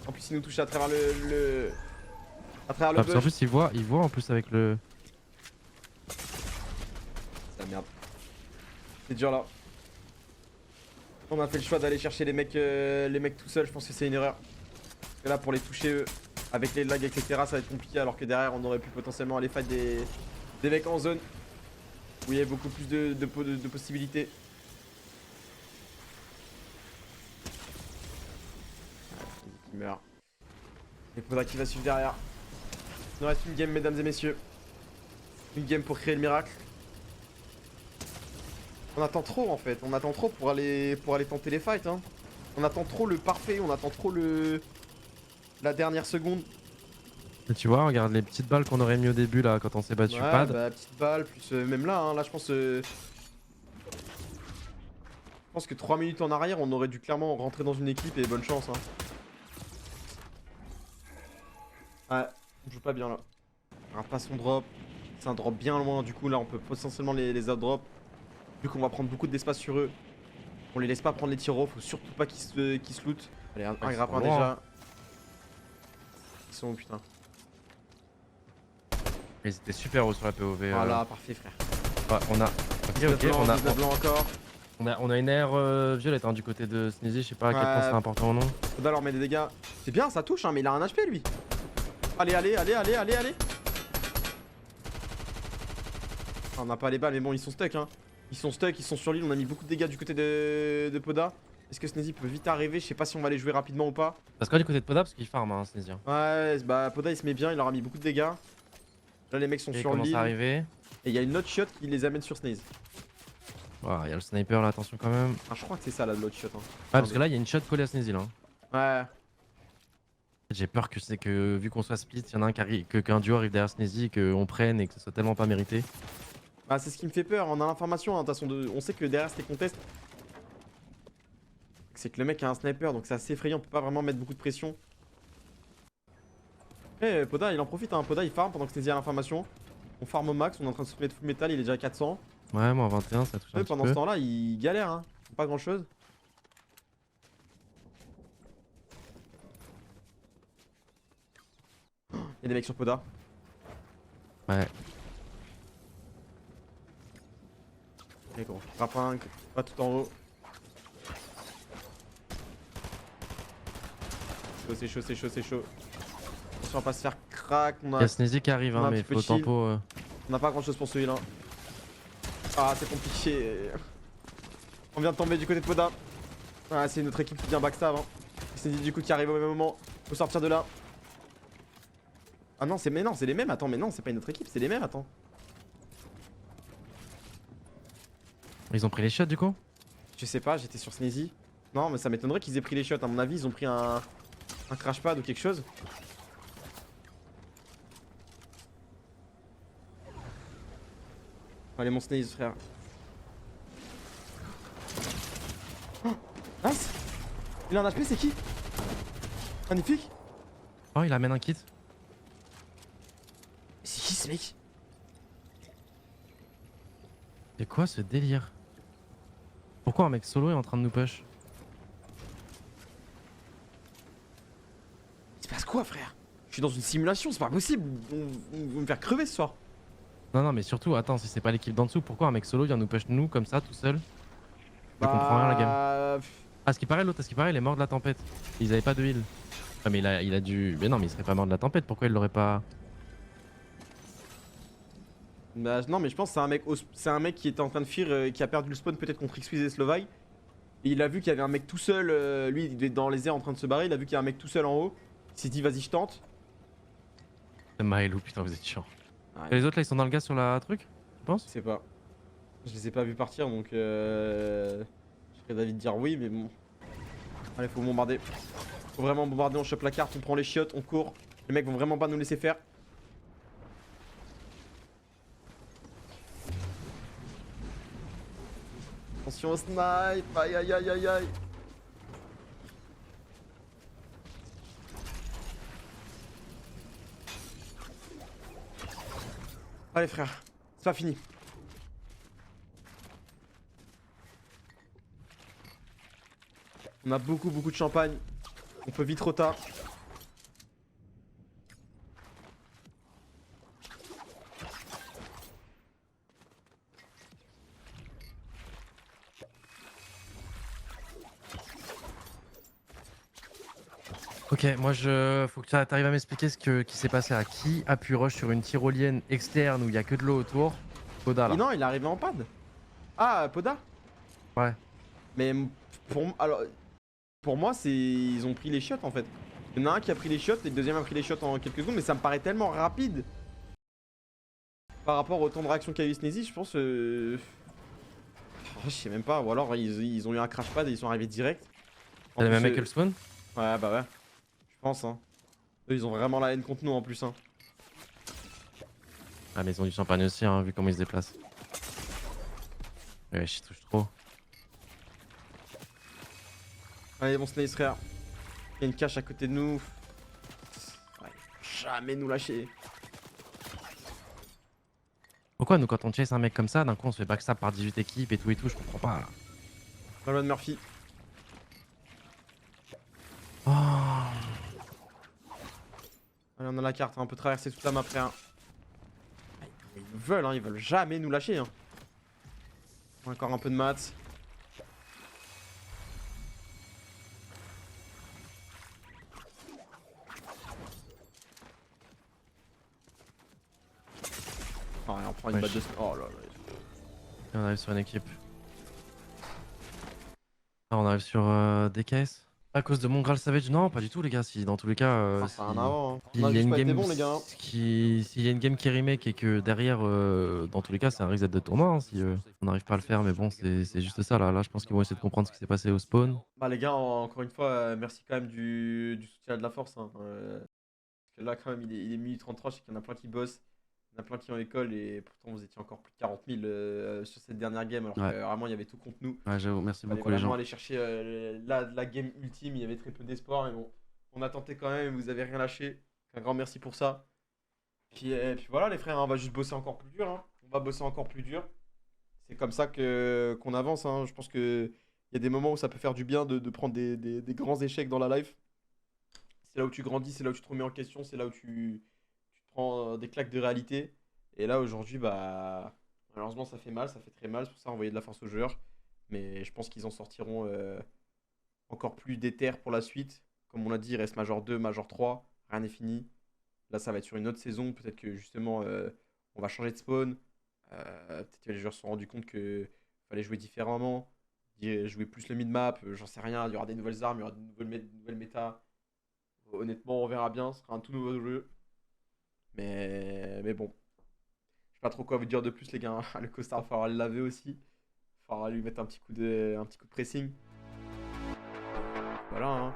En plus, il nous touche à travers le... À travers le Parce qu'en bush. plus, il voit en plus avec le. C'est la merde. C'est dur là. On a fait le choix d'aller chercher les mecs tout seuls, je pense que c'est une erreur. Parce que là, pour les toucher eux, avec les lags, etc., ça va être compliqué. Alors que derrière, on aurait pu potentiellement aller fight des mecs en zone. Où il y avait beaucoup plus de possibilités. Il meurt. Et Poda qui va suivre derrière. Il nous reste une game, mesdames et messieurs. Une game pour créer le miracle. On attend trop en fait, on attend trop pour aller tenter les fights hein. On attend trop le parfait, on attend trop la dernière seconde. Et tu vois, regarde les petites balles qu'on aurait mis au début là quand on s'est battu Ouais, pad. bah petite balle, plus même là, hein, là je pense que 3 minutes en arrière on aurait dû clairement rentrer dans une équipe et bonne chance hein. Ouais, on joue pas bien là. On rate pas son drop, c'est un drop bien loin du coup là on peut potentiellement les outdrop. Vu qu'on va prendre beaucoup d'espace sur eux. On les laisse pas prendre les tirs, faut surtout pas qu'ils se lootent. Allez, un ils grappin sont loin, déjà. Ils sont où putain? Ils étaient super hauts sur la POV. Voilà, parfait frère. Ouais, on a. Ok, Blanc, on a. 19 blanc encore. On a une air violette hein, du côté de Sneezy, je sais pas à quel point c'est important ou non. Faudra leur mettre des dégâts. C'est bien, ça touche, hein, mais il a un HP lui. Allez. Ah, on n'a pas les balles, mais bon, ils sont stuck. Hein. Ils sont stuck, ils sont sur l'île. On a mis beaucoup de dégâts du côté de Poda. Est-ce que Sneezy peut vite arriver? Je sais pas si on va les jouer rapidement ou pas. Parce que du côté de Poda, parce qu'il farm hein, Sneezy. Ouais, bah Poda il se met bien, il leur a mis beaucoup de dégâts. Là, les mecs sont Et il sur commence l'île. à arriver. Et il y a une autre shot qui les amène sur Sneeze. Voilà, il y a le sniper là, attention quand même. Ah, je crois que c'est ça là, l'autre shot. Hein. Ouais, parce que là, il y a une shot collée à Sneezy là. Ouais. J'ai peur que c'est que vu qu'on soit split, il y en a un qu'un duo arrive derrière Sneezy et qu'on prenne et que ce soit tellement pas mérité. Bah, c'est ce qui me fait peur. On a l'information, hein, de toute façon, on sait que derrière c'était contest. C'est que le mec a un sniper, donc c'est assez effrayant. On peut pas vraiment mettre beaucoup de pression. Eh, Poda il en profite, hein. Poda il farm pendant que Sneezy a l'information. On farm au max, on est en train de se mettre full metal, il est déjà à 400. Ouais, moi 21, ça touche un Eux, petit pendant peu. ce temps-là, il galère, hein. Pas grand chose. Il y a des mecs sur Poda. Ouais. Ok, gros. Rapin, pas tout en haut. C'est chaud. Attention à pas se faire crack. On Il y a, a Sneezy qui arrive, on a hein, un mais petit peu faut de shield. tempo. on a pas grand chose pour celui-là. Ah, c'est compliqué. On vient de tomber du côté de Poda. Ah, c'est notre équipe qui vient backstab. Hein. C'est du coup qui arrive au même moment. Faut sortir de là. Ah non, c'est les mêmes. Attends, mais non, c'est pas une autre équipe, c'est les mêmes. Attends. Ils ont pris les shots du coup? Je sais pas, j'étais sur Sneezy. Non, mais ça m'étonnerait qu'ils aient pris les shots. À mon avis, ils ont pris un crash pad ou quelque chose. Allez, mon Sneeze, frère. Oh, nice. Il a un HP, c'est qui? Magnifique. Oh, il amène un kit. C'est qui ce mec? C'est quoi ce délire? Pourquoi un mec solo est en train de nous push? Il se passe quoi, frère? Je suis dans une simulation, c'est pas possible. On va me faire crever ce soir. Non, mais surtout, attends, si c'est pas l'équipe d'en dessous, pourquoi un mec solo vient nous push nous comme ça tout seul? Je comprends rien la game. Ah, ce qui paraît, l'autre, il est mort de la tempête. Ils avaient pas de heal. Ah, mais il a dû. Mais non, mais il serait pas mort de la tempête, pourquoi il l'aurait pas. Bah, non, mais je pense que c'est un mec qui était en train de fuir, qui a perdu le spawn peut-être contre Xwiz et Slovaï. Et il a vu qu'il y avait un mec tout seul, lui il est dans les airs en train de se barrer, il a vu qu'il y a un mec tout seul en haut. Il s'est dit vas-y je tente. Maëlou, putain, vous êtes chiant. Ouais. Et les autres là, ils sont dans le gaz sur la truc? Tu penses? Je sais pas. Je les ai pas vus partir donc je serais d'avis de dire oui mais bon. Allez faut bombarder. Faut vraiment bombarder, on chope la carte, on prend les chiottes, on court. Les mecs vont vraiment pas nous laisser faire. Attention au snipe, aïe. Allez frère, c'est pas fini. On a beaucoup de champagne. On peut vite rota. Ok, moi faut que tu arrives à m'expliquer qui s'est passé à qui a pu rush sur une tyrolienne externe où il y a que de l'eau autour. Poda là. Et non, il est arrivé en pad. Ah, Poda. Ouais. Mais alors, pour moi, ils ont pris les shots en fait. Il y en a un qui a pris les shots et le deuxième a pris les shots en quelques secondes, mais ça me paraît tellement rapide par rapport au temps de réaction qu'a eu Sneezy, je pense. Je sais même pas, ou alors ils ont eu un crash pad et ils sont arrivés direct. En C'est le plus, même mec que le spawn? Ouais, bah ouais. Je pense, hein. Eux, ils ont vraiment la haine contre nous en plus, hein. Ah, mais ils ont du champagne aussi, hein, vu comment ils se déplacent. Ouais, je touche trop. Allez, bon Snace frère. Il y a une cache à côté de nous. Ouais, jamais nous lâcher. Pourquoi nous, quand on chase un mec comme ça, d'un coup on se fait backstab par 18 équipes et tout, je comprends pas. Malone Murphy. Oh. Allez, on a la carte, hein, on peut traverser toute la map, frère. Ils veulent jamais nous lâcher. Hein. Encore un peu de maths. Oh, on prend une batte de... Oh là là. Et on arrive sur une équipe. Ah, on arrive sur des caisses. À cause de mon Graal Savage? Non, pas du tout, les gars. Si dans tous les cas, C'est un avant. Hein. s'il On a y a juste une pas été game, bon, les gars. Hein. s'il y a une game qui remake et que derrière, dans tous les cas, c'est un reset de tournoi. Hein, si on n'arrive pas à le faire, mais bon, c'est juste ça là. Là, je pense qu'ils vont essayer de comprendre ce qui s'est passé au spawn. Bah, les gars, encore une fois, merci quand même du soutien et de la force. Hein. Parce que là, quand même, il est minuit 33, je sais qu'il y en a plein qui bossent. Il y en a plein qui ont école et pourtant vous étiez encore plus de 40 000 sur cette dernière game alors que vraiment il y avait tout contre nous. Ouais, j'avoue, merci Il fallait beaucoup les vraiment gens. aller chercher la game ultime, il y avait très peu d'espoir et bon, on a tenté quand même, vous avez rien lâché. Un grand merci pour ça. Puis voilà les frères, hein, on va juste bosser encore plus dur. Hein. On va bosser encore plus dur. C'est comme ça qu'on avance. Hein. Je pense qu'il y a des moments où ça peut faire du bien de prendre des grands échecs dans la life. C'est là où tu grandis, c'est là où tu te remets en question, c'est là où tu prends des claques de réalité. Et là aujourd'hui, bah malheureusement ça fait mal, ça fait très mal, c'est pour ça envoyer de la force aux joueurs. Mais je pense qu'ils en sortiront encore plus déter pour la suite. Comme on l'a dit, il reste Major 2, Major 3, rien n'est fini. Là ça va être sur une autre saison, peut-être que justement on va changer de spawn. Peut-être que les joueurs se sont rendus compte qu'il fallait jouer différemment, jouer plus le mid-map, j'en sais rien, il y aura des nouvelles armes, il y aura de nouvelles méta. Honnêtement, on verra bien, ce sera un tout nouveau jeu. Mais bon, je sais pas trop quoi vous dire de plus, les gars. Le costard, il va falloir le laver aussi. Il va falloir lui mettre un petit coup de pressing. Voilà, hein.